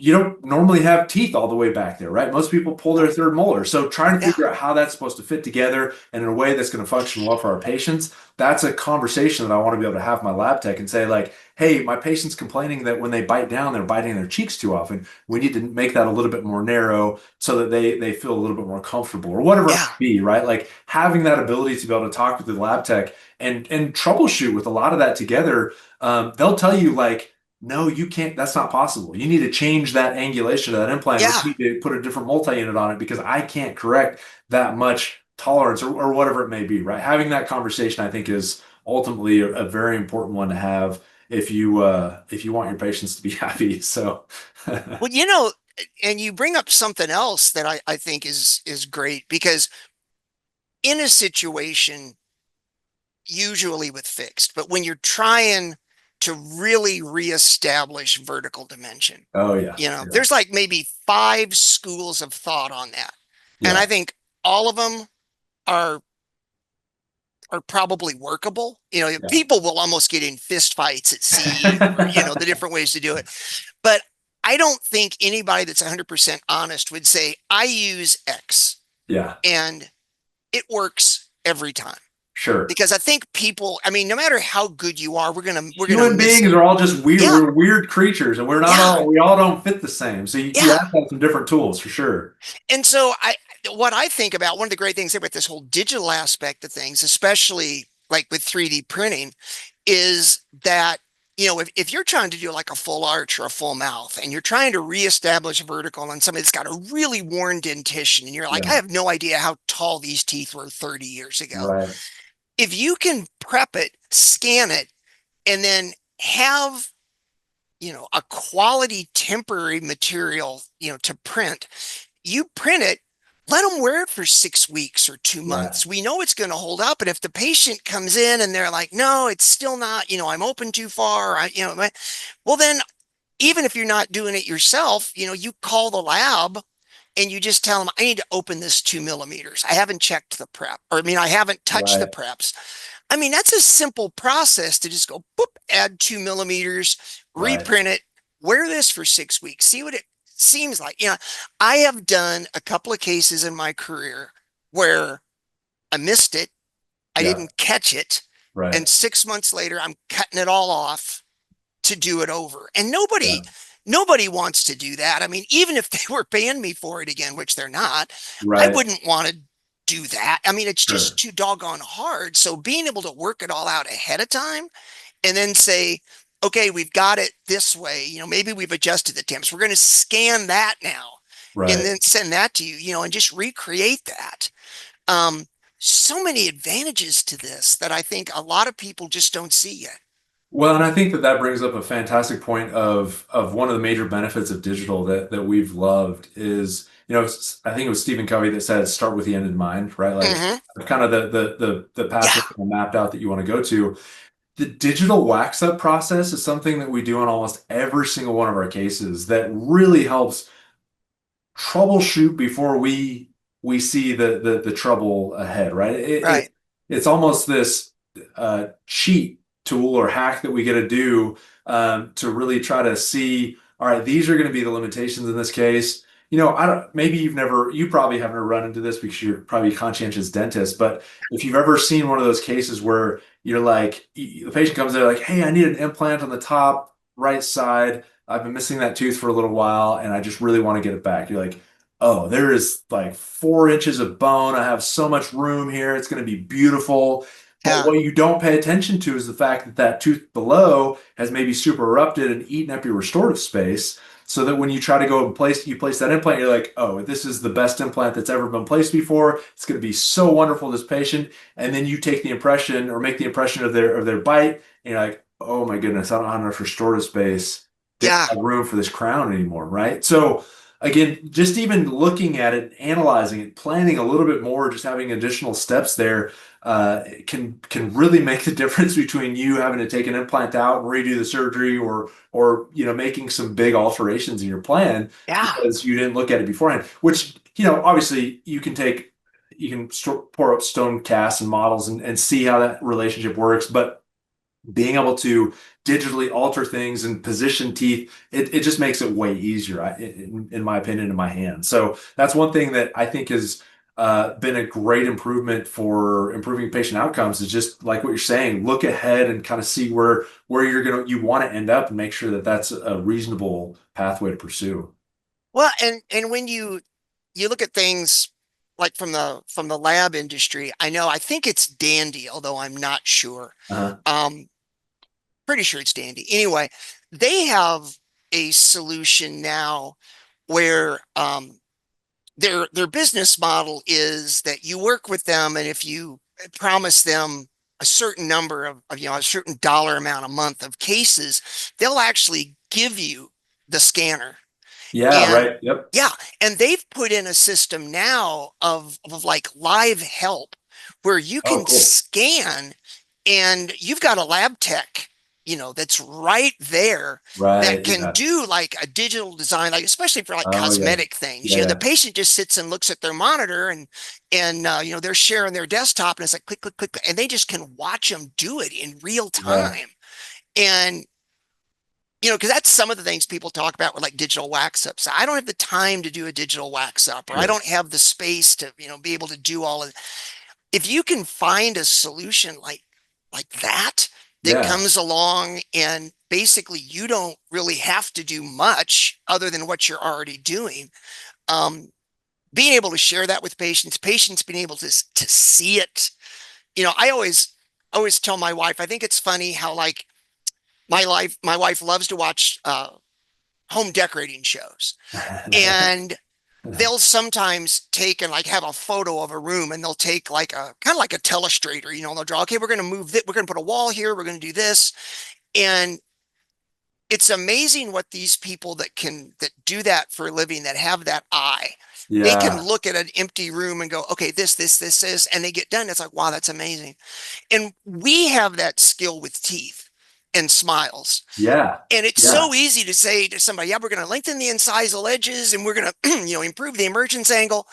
you don't normally have teeth all the way back there, right? Most people pull their third molar. So trying to Yeah. figure out how that's supposed to fit together and in a way that's going to function well for our patients, that's a conversation that I want to be able to have with my lab tech and say, like, hey, my patient's complaining that when they bite down, they're biting their cheeks too often. We need to make that a little bit more narrow so that they feel a little bit more comfortable or whatever it Yeah. might be, right? Like having that ability to be able to talk with the lab tech and troubleshoot with a lot of that together. They'll tell you like, no, you can't. That's not possible. You need to change that angulation of that implant, or Yeah. you need to put a different multi-unit on it because I can't correct that much tolerance or whatever it may be, right? Having that conversation, I think, is ultimately a very important one to have if you want your patients to be happy. So, Well, and you bring up something else that I think is great because in a situation, usually with fixed, but when you're trying to really reestablish vertical dimension, oh yeah, yeah, there's like maybe five schools of thought on that. And yeah, I think all of them are are probably workable. yeah, People will almost get in fist fights at seeing, the different ways to do it. But I don't think anybody that's 100% honest would say, I use X yeah. and it works every time. Sure. Because I think people, I mean, no matter how good you are, we're gonna Human miss beings it. are all just weird. Yeah, We're weird creatures, and yeah, we all don't fit the same. So you yeah. have to have some different tools for sure. And so what I think about one of the great things about this whole digital aspect of things, especially like with 3D printing, is that if you're trying to do like a full arch or a full mouth and you're trying to reestablish vertical on somebody that's got a really worn dentition and you're like, I Yeah. have no idea how tall these teeth were 30 years ago. Right. If you can prep it, scan it, and then have a quality temporary material to print, you print it, let them wear it for 6 weeks or two Yeah. months. We know it's going to hold up. And if the patient comes in and they're like, no, it's still not, I'm open too far, well, then even if you're not doing it yourself, you call the lab and you just tell them, I need to open this 2 millimeters. I haven't checked the prep, or I haven't touched the Right. preps. I mean, that's a simple process to just go, boop, add 2 millimeters, Right. reprint it, wear this for 6 weeks, see what it seems like. I have done a couple of cases in my career where I missed it, I Yeah. didn't catch it, and Right. 6 months later, I'm cutting it all off to do it over. And Yeah. nobody wants to do that. I mean, even if they were paying me for it again, which they're not, I Right. wouldn't want to do that. I mean, it's just Sure. too doggone hard. So being able to work it all out ahead of time and then say, okay, we've got it this way, maybe we've adjusted the temps. We're going to scan that now and Right. then send that to you, and just recreate that. Um, so many advantages to this that I think a lot of people just don't see yet. Well, and I think that brings up a fantastic point of one of the major benefits of digital that we've loved is, I think it was Stephen Covey that said, start with the end in mind, right? Like Hmm. kind of the pathway Yeah, mapped out that you want to go to. The digital wax up process is something that we do in almost every single one of our cases that really helps troubleshoot before we see the trouble ahead, right? right. It's almost this cheat tool or hack that we get to do to really try to see, all right, these are going to be the limitations in this case. I don't, maybe you probably haven't run into this because you're probably a conscientious dentist, but if you've ever seen one of those cases where you're like, the patient comes in like, hey, I need an implant on the top right side. I've been missing that tooth for a little while and I just really want to get it back. You're like, oh, there is like 4 inches of bone. I have so much room here. It's going to be beautiful. But Yeah, what you don't pay attention to is the fact that that tooth below has maybe super erupted and eaten up your restorative space. So that when you try to go and you place that implant, you're like, oh, this is the best implant that's ever been placed before. It's going to be so wonderful, this patient. And then you take the impression or make the impression of their bite, and you're like, oh my goodness, I don't have enough restorative space. They don't yeah, have room for this crown anymore, right? So again, just even looking at it, analyzing it, planning a little bit more, just having additional steps there can really make the difference between you having to take an implant out and redo the surgery, or making some big alterations in your plan Yeah. because you didn't look at it beforehand. Which obviously pour up stone casts and models and see how that relationship works, but being able to digitally alter things and position teeth, it just makes it way easier, in my opinion, in my hands. So that's one thing that I think has been a great improvement for improving patient outcomes, is just like what you're saying, look ahead and kind of see where you want to end up and make sure that that's a reasonable pathway to pursue. Well, and when you look at things like from the lab industry, I think it's Dandy, although I'm not sure. Uh-huh. Um, Pretty sure it's Dandy. Anyway, they have a solution now where their business model is that you work with them, and if you promise them a certain number of a certain dollar amount a month of cases, they'll actually give you the scanner. Yeah, And right. Yep. yeah, and they've put in a system now of like live help where you Oh, can cool. scan and you've got a lab tech, that's right there that Right. can Yeah. do like a digital design, like especially for like Oh, yeah. cosmetic things. The Yeah. patient just sits and looks at their monitor, and they're sharing their desktop, and it's like click, click, click, and they just can watch them do it in real Yeah. time. And because that's some of the things people talk about with like digital wax ups. I don't have the time to do a digital wax up, or I Sure. don't have the space to, be able to do all of it. If you can find a solution like that Yeah. comes along, and basically you don't really have to do much other than what you're already doing. Um, Being able to share that with patients being able to see it. I always tell my wife, I think it's funny how like my wife loves to watch home decorating shows, and they'll sometimes take and like have a photo of a room, and they'll take like a kind of like a telestrator, they'll draw, okay, we're going to move that, we're going to put a wall here, we're going to do this. And it's amazing what these people that do that for a living, that have that eye, they can Yeah. look at an empty room and go, okay, this is, and they get done. It's like, wow, that's amazing. And we have that skill with teeth and smiles. Yeah. And it's Yeah. so easy to say to somebody, yeah, we're going to lengthen the incisal edges and we're going to, improve the emergence angle.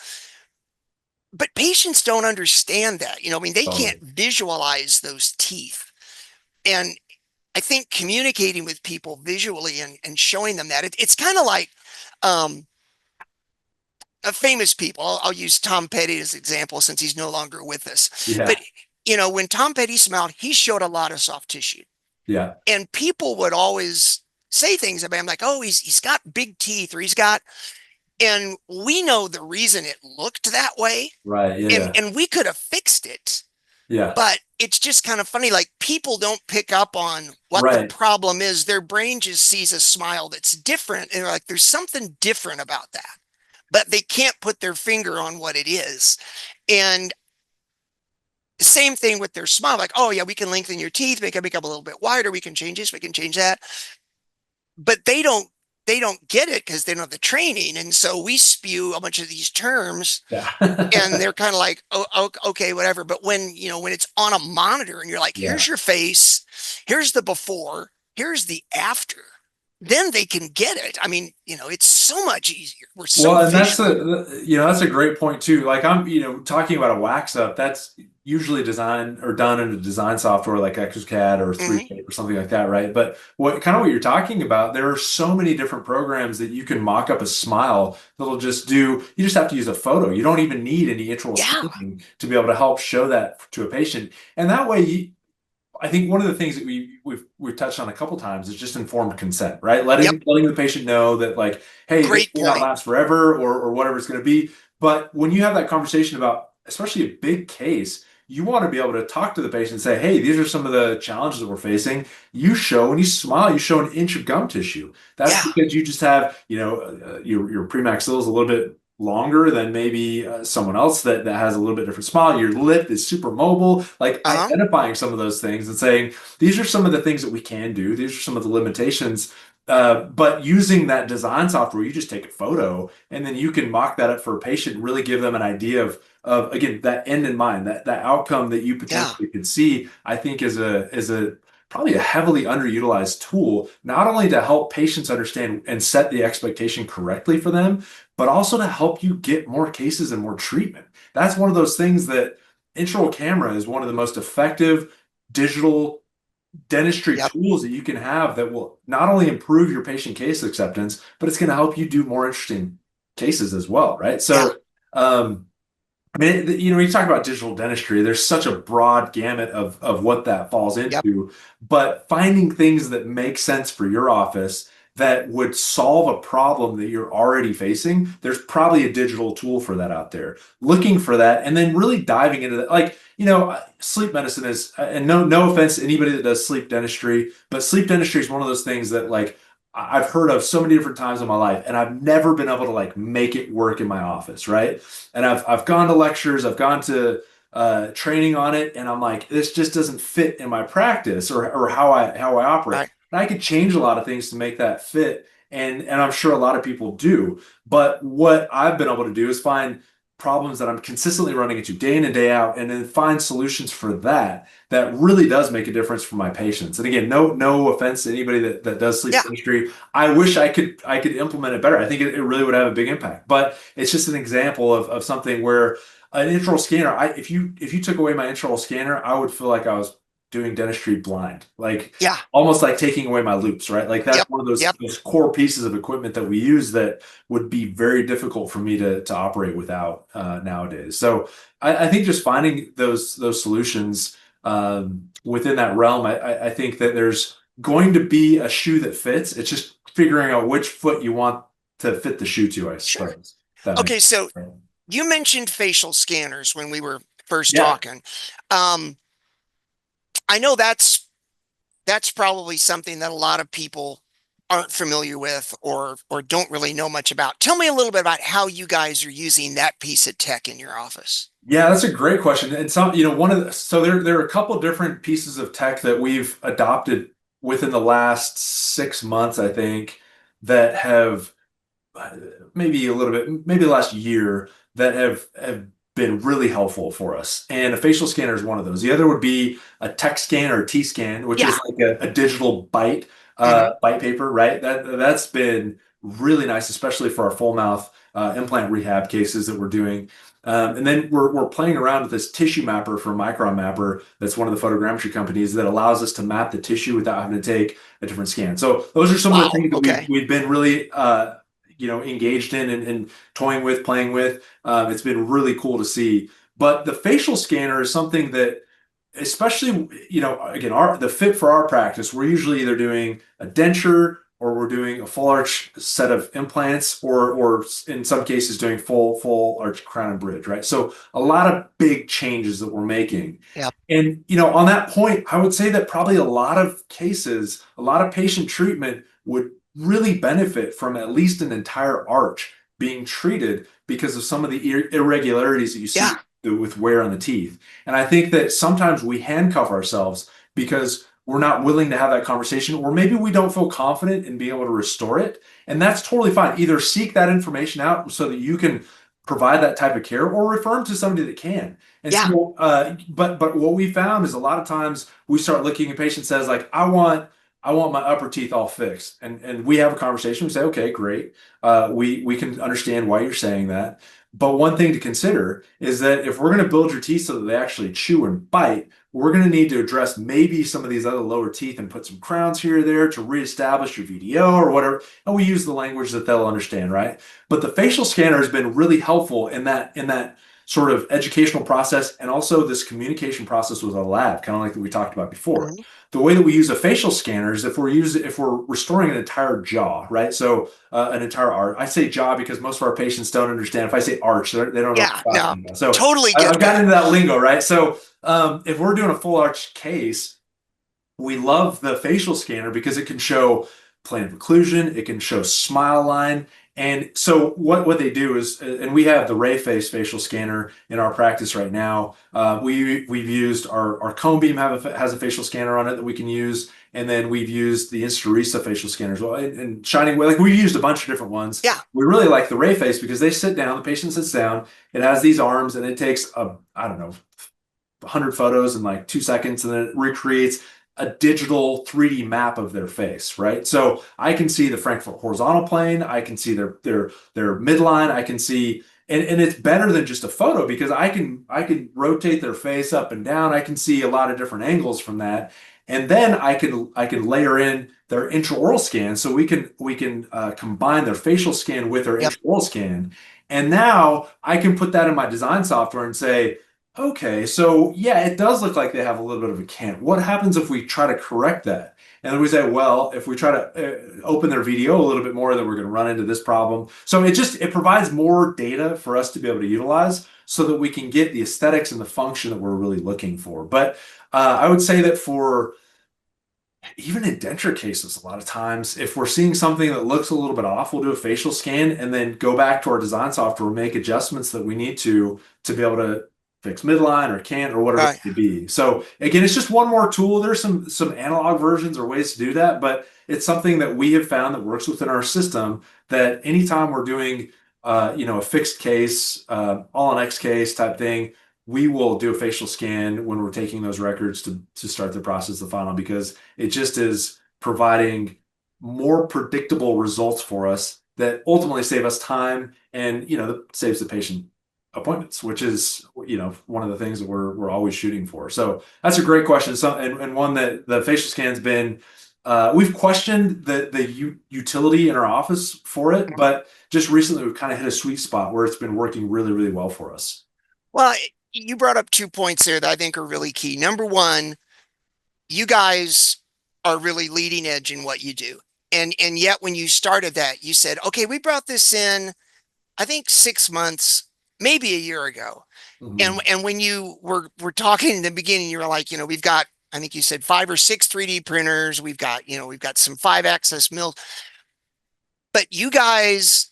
But patients don't understand that. They can't Totally. visualize those teeth. And I think communicating with people visually and showing them that it's kind of like um, famous people. I'll use Tom Petty as an example since he's no longer with us. But, Yeah. when Tom Petty smiled, he showed a lot of soft tissue. Yeah. And people would always say things about him like, oh, he's got big teeth, or and we know the reason it looked that way, Right. and Yeah. and we could have fixed it. Yeah. But it's just kind of funny, like people don't pick up on what the Right. problem is. Their brain just sees a smile that's different, and they're like, there's something different about that, but they can't put their finger on what it is. And same thing with their smile, like, oh yeah, we can lengthen your teeth, make them a little bit wider, we can change this, we can change that. But they don't get it because they don't have the training. And so we spew a bunch of these terms, Yeah. and they're kind of like, oh, okay, whatever. But when it's on a monitor and you're like, here's Yeah. your face, here's the before, here's the after, then they can get it. I mean, it's so much easier. We're so Well, and that's visual. a great point too. Like I'm, talking about a wax up, that's usually designed or done in a design software like XCAD or Hmm. 3Shape or something like that, right? But what you're talking about, there are so many different programs that you can mock up a smile that'll just do, you just have to use a photo. You don't even need any intraoral Yeah. scanning to be able to help show that to a patient. And that way I think one of the things that we've touched on a couple times is just informed consent, right? Yep. Letting the patient know that, like, hey, this Great may not point. last forever, or whatever it's going to be. But when you have that conversation about, especially a big case, you want to be able to talk to the patient and say, hey, these are some of the challenges that we're facing. When you smile, you show an inch of gum tissue. That's Yeah. because you just have, your premaxilla is a little bit longer than maybe someone else that has a little bit different smile. Your lip is super mobile, like Uh-huh. identifying some of those things and saying, these are some of the things that we can do. These are some of the limitations. But using that design software, you just take a photo and then you can mock that up for a patient, and really give them an idea of again, that end in mind, that outcome that you Yeah. potentially could see, I think is a probably a heavily underutilized tool, not only to help patients understand and set the expectation correctly for them, but also to help you get more cases and more treatment. That's one of those things that intraoral camera is one of the most effective digital dentistry Yep. tools that you can have that will not only improve your patient case acceptance, but it's going to help you do more interesting cases as well, right? Yeah. So, I mean, when you talk about digital dentistry, there's such a broad gamut of what that falls Yep. into, but finding things that make sense for your office that would solve a problem that you're already facing, there's probably a digital tool for that out there. Looking for that and then really diving into that. Like, sleep medicine is, and no offense to anybody that does sleep dentistry, but sleep dentistry is one of those things that like I've heard of so many different times in my life, and I've never been able to like make it work in my office, right? And I've gone to lectures, I've gone to training on it, and I'm like, this just doesn't fit in my practice or how I operate. Right. And I could change a lot of things to make that fit, and I'm sure a lot of people do. But what I've been able to do is find problems that I'm consistently running into day in and day out, and then find solutions for that really does make a difference for my patients. And again, no offense to anybody that does sleep Yeah. dentistry. I wish I could implement it better. I think it really would have a big impact. But it's just an example of something where an intraoral scanner, if you took away my intraoral scanner, I would feel like I was doing dentistry blind. Like Yeah. almost like taking away my loops, right? Like that's Yep. one of those, Yep. those core pieces of equipment that we use that would be very difficult for me to operate without nowadays. So I think just finding those solutions within that realm, I think that there's going to be a shoe that fits. It's just figuring out which foot you want to fit the shoe to, I Sure. suppose. That makes Okay. So sense. you mentioned facial scanners when we were first Yeah. talking. Um, I know that's probably something that a lot of people aren't familiar with or don't really know much about. Tell me a little bit about how you guys are using that piece of tech in your office. Yeah, that's a great question. And one of the, so there are a couple different pieces of tech that we've adopted within the last 6 months, I think, that have maybe a little bit, maybe the last year that have been really helpful for us. And a facial scanner is one of those. The other would be a tech scan or T scan, which Yeah. is like a digital Hmm. bite paper, right? That's been really nice, especially for our full mouth implant rehab cases that we're doing. And then we're playing around with this tissue mapper from Micron Mapper. That's one of the photogrammetry companies that allows us to map the tissue without having to take a different scan. So those are some of the Wow. things that we've Okay. we've been really engaged in and toying with, playing with. It's been really cool to see. But the facial scanner is something that, especially, again, the fit for our practice, we're usually either doing a denture or we're doing a full arch set of implants, or in some cases doing full arch crown and bridge, right? So a lot of big changes that we're making. Yep. And on that point, I would say that probably a lot of cases, a lot of patient treatment would really benefit from at least an entire arch being treated because of some of the irregularities that you see Yeah. with wear on the teeth. And I think that sometimes we handcuff ourselves because we're not willing to have that conversation, or maybe we don't feel confident in being able to restore it. And that's totally fine. Either seek that information out so that you can provide that type of care, or refer them to somebody that can. And Yeah. so, but what we found is a lot of times we start looking, a patient says like, I want my upper teeth all fixed. And we have a conversation. We say, okay, great. We can understand why you're saying that. But one thing to consider is that if we're going to build your teeth so that they actually chew and bite, we're going to need to address maybe some of these other lower teeth and put some crowns here or there to reestablish your VDO or whatever. And we use the language that they'll understand, right? But the facial scanner has been really helpful in that sort of educational process, and also this communication process with our lab, kind of like that we talked about before. Mhm. The way that we use a facial scanner is if we're restoring an entire jaw, right? So an entire arch. I say jaw because most of our patients don't understand. If I say arch, they don't know what Yeah. I'm No, talking about. So totally I've get gotten that. into that lingo, right? So if we're doing a full arch case, we love the facial scanner because it can show plane of occlusion, it can show smile line, And so what they do is, and we have the RayFace facial scanner in our practice right now. We've used our cone beam has a facial scanner on it that we can use, and then we've used the Instarisa facial scanner as well. And Shining, like we've used a bunch of different ones. Yeah. We really like the RayFace because they sit down, the patient sits down, it has these arms, and it takes I don't know, 100 photos in like 2 seconds, and then it recreates a digital 3D map of their face, right? So I can see the Frankfurt horizontal plane, I can see their midline, I can see, and it's better than just a photo because I can rotate their face up and down. I can see a lot of different angles from that. And then I can layer in their intraoral scan, so we can combine their facial scan with their Yep. intraoral scan. And now I can put that in my design software and say, okay, so yeah, it does look like they have a little bit of a cant. What happens if we try to correct that? And then we say, well, if we try to open their VDO a little bit more, then we're going to run into this problem. So it provides more data for us to be able to utilize so that we can get the aesthetics and the function that we're really looking for. But I would say that for even in denture cases, a lot of times, if we're seeing something that looks a little bit off, we'll do a facial scan and then go back to our design software, make adjustments that we need to be able to fix midline or cant or whatever Right. it may be. So again, it's just one more tool. There's some analog versions or ways to do that, but it's something that we have found that works within our system. That anytime we're doing a fixed case, all on X case type thing, we will do a facial scan when we're taking those records to start the process of final, because it just is providing more predictable results for us that ultimately save us time and saves the patient appointments, which is one of the things that we're always shooting for. So that's a great question. So and one that the facial scan's been we've questioned the utility in our office for it, but just recently we've kind of hit a sweet spot where it's been working really, really well for us. Well, you brought up 2 points there that I think are really key. Number one, you guys are really leading edge in what you do. And yet when you started that, you said, okay, we brought this in, I think 6 months, maybe a year ago. Mhm. And when you were talking in the beginning, you were like, we've got, I think you said 5 or 6 3D printers. We've got some 5-axis mills, but you guys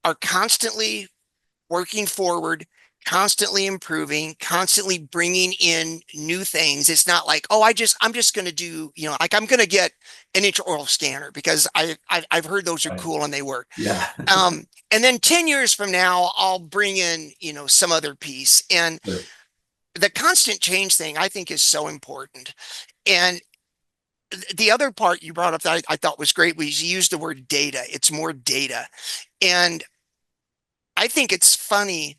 are constantly working forward, constantly improving, constantly bringing in new things. It's not like, oh, I'm just going to do, like I'm going to get an intraoral scanner because I've heard those are Right. cool and they work. Yeah. And then 10 years from now, I'll bring in, some other piece. And Sure. the constant change thing I think is so important. And the other part you brought up that I thought was great was you used the word data. It's more data. And I think it's funny.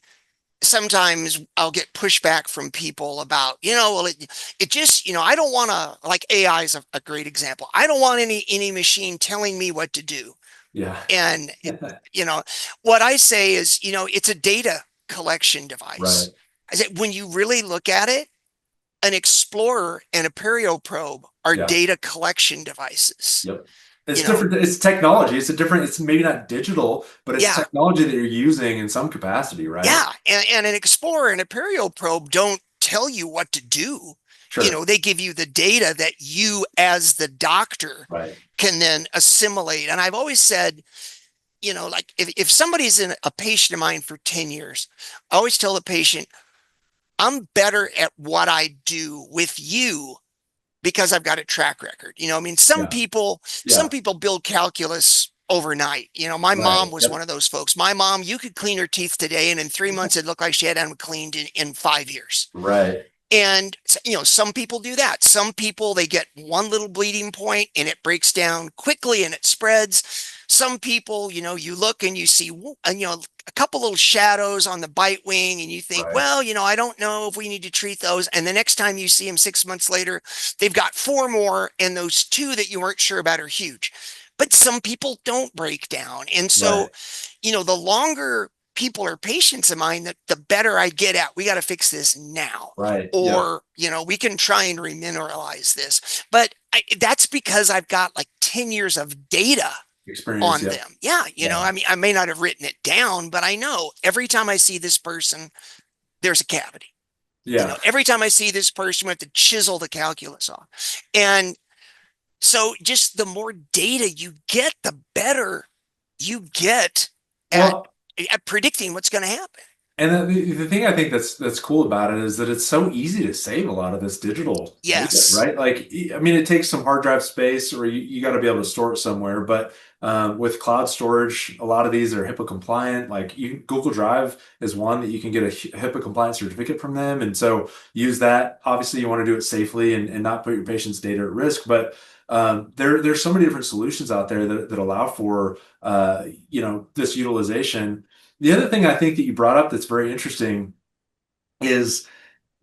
Sometimes I'll get pushback from people about, well, it just, I don't want to, like AI is a great example. I don't want any machine telling me what to do. Yeah. And, you know, what I say is, it's a data collection device. Right. I said, when you really look at it, an Explorer and a Perio probe are Yeah. data collection devices. Yep. It's You know, different. It's technology. It's maybe not digital, but it's yeah, technology that you're using in some capacity, right? yeah. And an Explorer and a Perio probe don't tell you what to do. Sure. They give you the data that you, as the doctor, Right. can then assimilate. And I've always said, like if somebody's a patient of mine for 10 years, I always tell the patient, I'm better at what I do with you because I've got a track record. I mean, some Yeah. people, some Yeah. people build calculus overnight. My mom Right. was one Yep. of those folks. My mom, you could clean her teeth today, and in 3 months, it looked like she had them cleaned in 5 years. Right. And, some people do that. Some people, they get one little bleeding point and it breaks down quickly and it spreads. Some people, you look and you see, a couple little shadows on the bite wing and you think, Right. well, I don't know if we need to treat those. And the next time you see them 6 months later, they've got 4 more, and those 2 that you weren't sure about are huge. But some people don't break down. And so, Right. the longer people are patients of mine, the better I get at, we got to fix this now. Right. Yep. Or, we can try and remineralize this. But that's because I've got like 10 years of data Experience. on Yep. them. Yeah. Yeah. I mean, I may not have written it down, but I know every time I see this person, there's a cavity. Yeah. Every time I see this person, we have to chisel the calculus off. And so just the more data you get, the better you get at, Well, at predicting what's going to happen. and the thing I think that's cool about it is that it's so easy to save a lot of this digital data, Yes. right? Like, I mean, it takes some hard drive space, or you got to be able to store it somewhere. But with cloud storage, a lot of these are HIPAA compliant. Like, Google Drive is one that you can get a HIPAA compliant certificate from them, and so use that. Obviously, you want to do it safely and not put your patient's data at risk, but there's so many different solutions out there that allow for this utilization. The other thing I think that you brought up that's very interesting is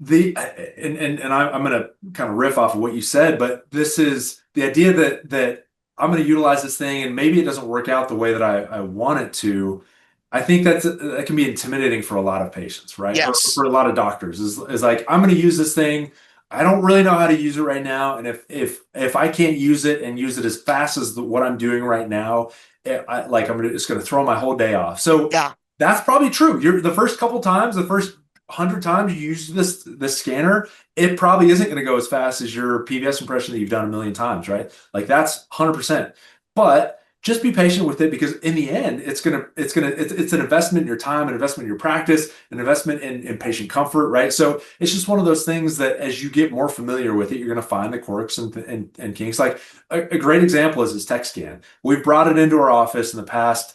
I'm going to kind of riff off of what you said, but this is the idea that I'm going to utilize this thing and maybe it doesn't work out the way that I want it to. I think that can be intimidating for a lot of patients, right? Or Yes. for a lot of doctors is like, I'm going to use this thing. I don't really know how to use it right now. And if I can't use it and use it as fast as what I'm doing right now, it's going to throw my whole day off. So Yeah. that's probably true. You're the first couple times, the first 100 times you use this scanner, it probably isn't going to go as fast as your PBS impression that you've done a million times, right? Like that's 100%. But just be patient with it because in the end, it's an investment in your time, an investment in your practice, an investment in patient comfort, right? So it's just one of those things that as you get more familiar with it, you're going to find the quirks and kinks. Like a great example is this tech scan. We've brought it into our office in the past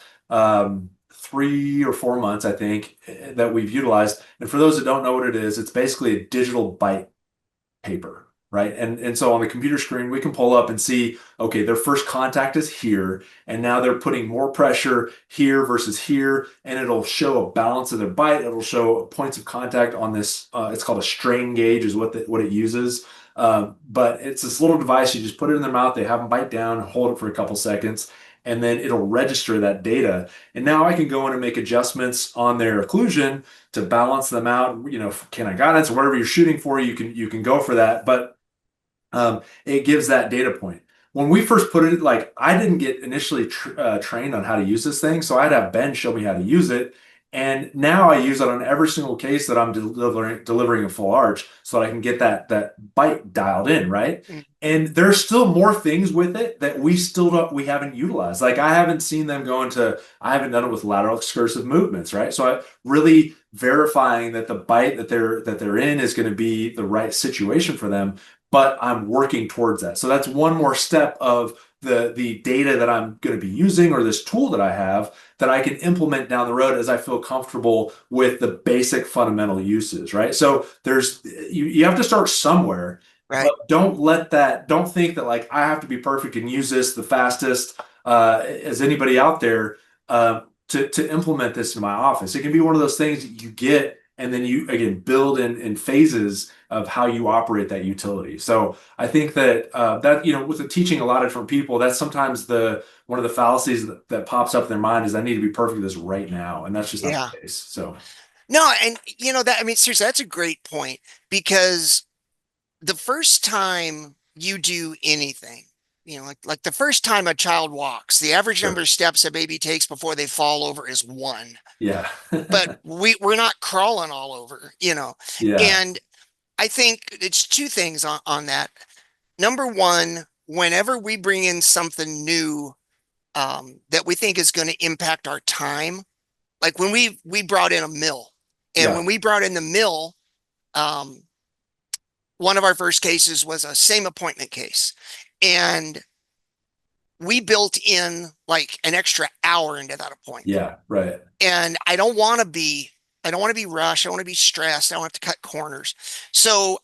3 or 4 months, I think, that we've utilized. And for those that don't know what it is, it's basically a digital bite paper, right? And so on the computer screen, we can pull up and see, okay, their first contact is here, and now they're putting more pressure here versus here, and it'll show a balance of their bite. It'll show points of contact on this. It's called a strain gauge, is what it uses. But it's this little device. You just put it in their mouth. They have them bite down, hold it for a couple seconds, and then it'll register that data. And now I can go in and make adjustments on their occlusion to balance them out. Canine guidance or whatever you're shooting for, you can go for that. But it gives that data point. When we first put it, like I didn't get initially trained on how to use this thing, so I'd have Ben show me how to use it. And now I use it on every single case that I'm delivering a full arch, so that I can get that bite dialed in, right? Mm. And there's still more things with it that we haven't utilized. Like I haven't seen them go into, I haven't done it with lateral excursive movements, right? So I really verifying that the bite that they're in is going to be the right situation for them, but I'm working towards that. So that's one more step of the data that I'm going to be using, or this tool that I have that I can implement down the road as I feel comfortable with the basic fundamental uses, right? So you have to start somewhere, Right. but don't think that like I have to be perfect and use this the fastest as anybody out there to implement this in my office. It can be one of those things that you get and then you again build in phases of how you operate that utility. So I think that with the teaching a lot of different people, that's sometimes one of the fallacies that pops up in their mind is I need to be perfect at this right now, and that's just not Yeah. the case. So No, and that, I mean, seriously, that's a great point because the first time you do anything, like the first time a child walks, the average number sure. of steps a baby takes before they fall over is one. Yeah. But we're not crawling all over. Yeah. And I think it's two things on that. Number one, whenever we bring in something new that we think is going to impact our time, like when we brought in a mill, and Yeah. when we brought in the mill, um, one of our first cases was a same appointment case, and we built in like an extra hour into that appointment. Yeah. Right. And I don't want to be rushed. I don't want to be stressed. I don't have to cut corners. So,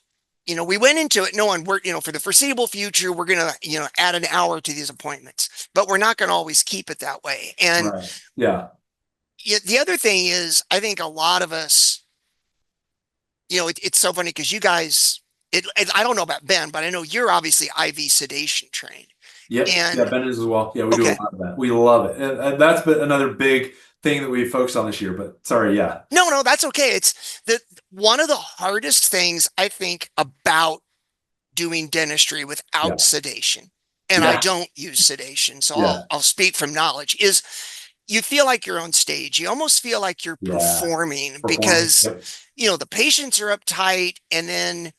we went into it knowing for the foreseeable future, we're going to, add an hour to these appointments, but we're not going to always keep it that way. And Right. Yeah. the other thing is, I think a lot of us, it's so funny because you guys, I don't know about Ben, but I know you're obviously IV sedation trained. Yep. Yeah. And Ben is as well. Yeah. We do a okay, lot of that. We love it. And that's been another big thing that we focused on this year. But sorry. Yeah. no, that's okay. It's one of the hardest things I think about doing dentistry without Yeah. sedation, and I Yeah. don't use sedation, so Yeah. I'll speak from knowledge, is you feel like you're on stage. You almost feel like you're Yeah. performing Performing. because Yep. the patients are uptight, and then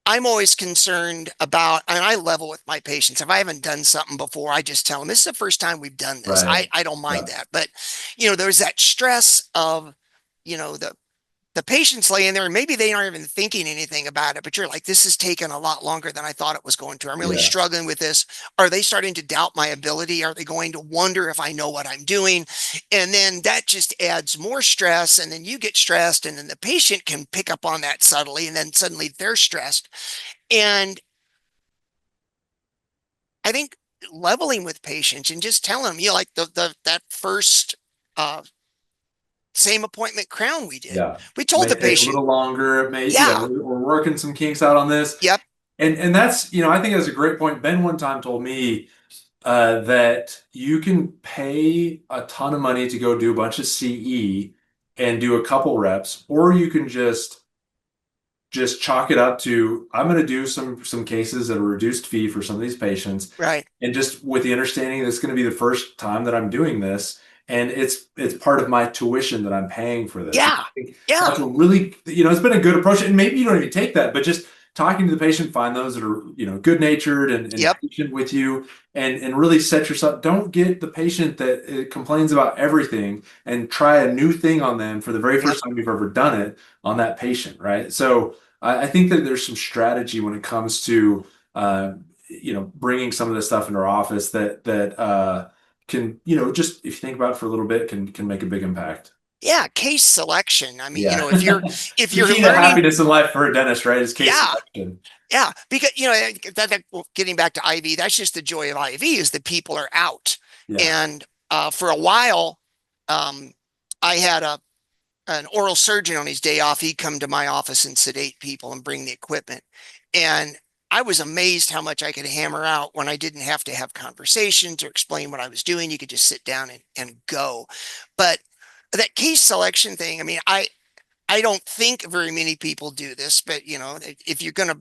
I'm always concerned about, and I level with my patients. If I haven't done something before, I just tell them this is the first time we've done this. Right. I don't Yeah. mind that. But, there's that stress of, the patient's laying there and maybe they aren't even thinking anything about it, but you're like, this is taking a lot longer than I thought it was going to. I'm really Yeah. struggling with this. Are they starting to doubt my ability? Are they going to wonder if I know what I'm doing? And then that just adds more stress. And then you get stressed, and then the patient can pick up on that subtly, and then suddenly they're stressed. And I think leveling with patients and just telling them, like that first uh, same appointment crown we did. Yeah. We told May the take a patient, little longer. It may, yeah, we're working some kinks out on this. yep, And that's, I think that's a great point. Ben one time told me that you can pay a ton of money to go do a bunch of CE and do a couple reps, or you can just chalk it up to I'm going to do some cases at a reduced fee for some of these patients, right. and just with the understanding that it's going to be the first time that I'm doing this, and it's part of my tuition that I'm paying for this. And Yeah. I think Yeah. that's a really, it's been a good approach, and maybe you don't even take that, but just talking to the patient, find those that are good natured and Yep. patient with you, and really set yourself. Don't get the patient that complains about everything and try a new thing on them for the very Yep. first time you've ever done it on that patient, right? So I think that there's some strategy when it comes to bringing some of this stuff into our office that can, just if you think about it for a little bit, can make a big impact. Yeah. Case selection. I mean, Yeah. if The you're key to learning, happiness in life for a dentist, right, is case yeah. selection. Yeah. Because, well, getting back to IV, that's just the joy of IV is that people are out. Yeah. And for a while, um, I had an oral surgeon on his day off. He'd come to my office and sedate people and bring the equipment. And I was amazed how much I could hammer out when I didn't have to have conversations or explain what I was doing. You could just sit down and go. But that case selection thing, I mean, I don't think very many people do this, but if you're going to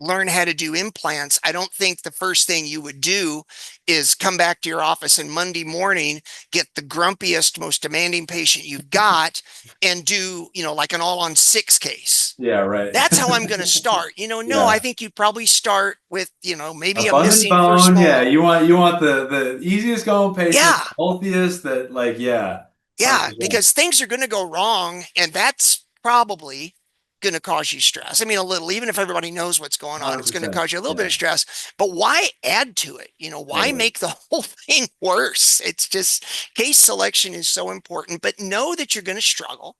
learn how to do implants, I don't think the first thing you would do is come back to your office and Monday morning get the grumpiest, most demanding patient you've got and do, like an all on six case. Yeah, right. That's how I'm going to start. No, I Yeah. think you probably start with, maybe a Abundant missing first bone. Yeah, molar. you want the easiest going patient, Yeah. the healthiest that like, yeah, Yeah, 100%. because things are going to go wrong, and that's probably going to cause you stress. I mean, a little, even if everybody knows what's going on, it's going to 100%. cause you a little bit Yeah, of stress. But why add to it? Why totally. make the whole thing worse? It's just case selection is so important, but know that you're going to struggle.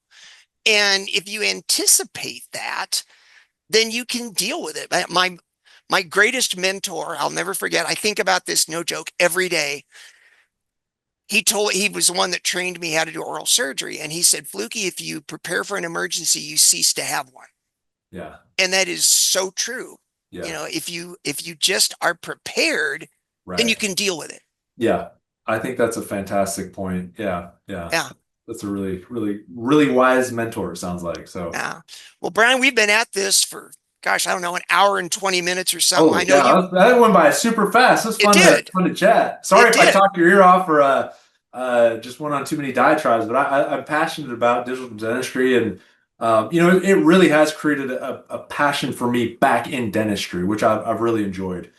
And if you anticipate that, then you can deal with it. My greatest mentor, I'll never forget, I think about this, no joke, every day. He was the one that trained me how to do oral surgery. And he said, Fluke, if you prepare for an emergency, you cease to have one. Yeah, And that is so true. yeah, If you just are prepared, then you right. can deal with it. Yeah, I think that's a fantastic point. Yeah, yeah. Yeah. That's a really, really, really wise mentor, it sounds like. So, Yeah. Well, Bryan, we've been at this for, gosh, I don't know, an hour and 20 minutes or something. I holy know cow, that went by super fast. It's it fun to did. fun to chat. Sorry It if I did. talked your ear off or just went on too many diatribes, but I'm passionate about digital dentistry, and it really has created a passion for me back in dentistry, which I've really enjoyed,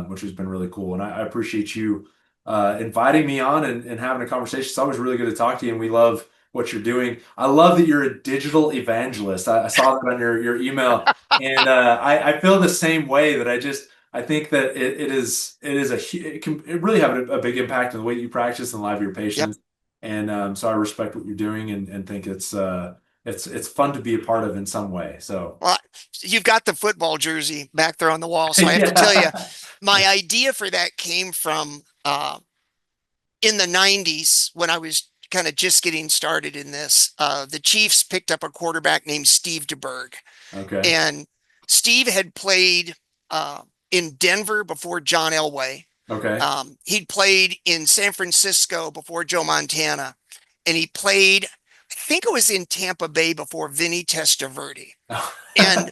which has been really cool. And I appreciate you inviting me on and having a conversation. It's always really good to talk to you, and we love what you're doing. I love that you're a digital evangelist. I saw that on your email. And I feel the same way that I think that it can really have a big impact on the way that you practice and the life of your Yep. patients. And so I respect what you're doing and think it's fun to be a part of in some way. So Well, you've got the football jersey back there on the wall. So I have to tell you, yeah. my idea for that came from in the 90s when I was kind of just getting started in this. The Chiefs picked up a quarterback named Steve DeBerg. Okay. And Steve had played in Denver before John Elway. Okay. He'd played in San Francisco before Joe Montana. And he played, I think it was in Tampa Bay before Vinny Testaverde. And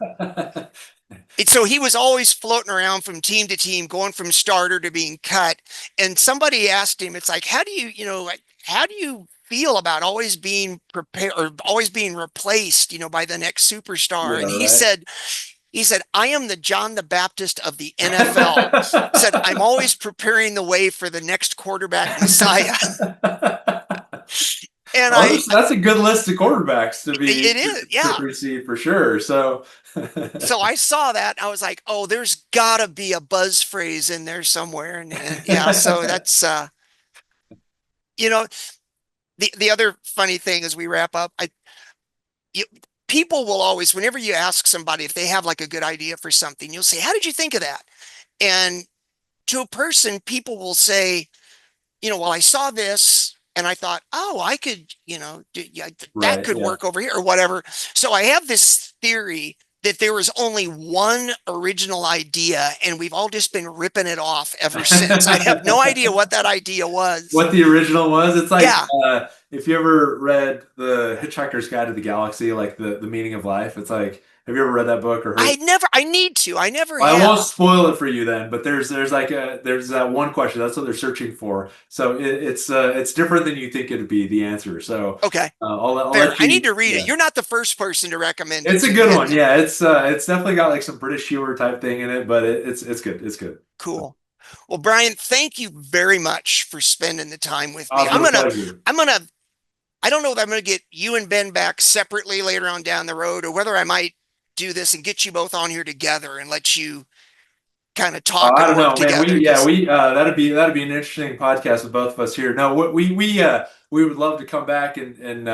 so he was always floating around from team to team, going from starter to being cut. And somebody asked him, it's like, how do you feel about always being prepared or always being replaced, by the next superstar? Yeah, And he right. said, He said, I am the John the Baptist of the NFL. He said, I'm always preparing the way for the next quarterback messiah. And Well, that's a good list of quarterbacks it is, to yeah. precede for sure. So, So I saw that. I was like, oh, there's gotta be a buzz phrase in there somewhere. And yeah, so that's, you know, the other funny thing as we wrap up, you, people will always, whenever you ask somebody if they have like a good idea for something, you'll say, how did you think of that? And to a person, people will say, well, I saw this and I thought, oh, I could, yeah, that right, could yeah. work over here or whatever. So I have this theory that there was only one original idea and we've all just been ripping it off ever since. I have no idea what that idea was. What the original was. It's like Yeah, if you ever read The Hitchhiker's Guide to the Galaxy, like the meaning of life. It's like, have you ever read that book or heard? I need to. I never Well, I won't have. spoil it for you then, but there's that one question. That's what they're searching for. So it's different than you think it'd be the answer. So Okay, I'll fair. let I need you. to read it. Yeah, You're not the first person to recommend it it's a to me. good one. Yeah, it's definitely got like some British humor type thing in it, but it's good. It's good. So, Cool. Well, Bryan, thank you very much for spending the time with me. it's been a pleasure. I'm gonna, I don't know if I'm gonna get you and Ben back separately later on down the road, or whether I might do this and get you both on here together and let you kind of talk I and don't work know, man. together. Because We that'd be an interesting podcast with both of us here. No, we would love to come back and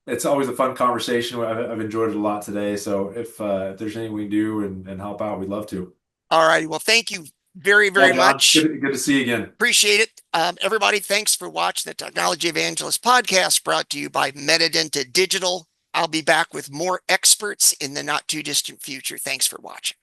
it's always a fun conversation. I've enjoyed it a lot today. So if there's anything we can do and help out, we'd love to. all righty. Well, thank you very, Yeah, very John. much. Good to see you again. Appreciate it. Everybody, thanks for watching the Technology Evangelist Podcast brought to you by Medidenta Digital. I'll be back with more experts in the not too distant future. Thanks for watching.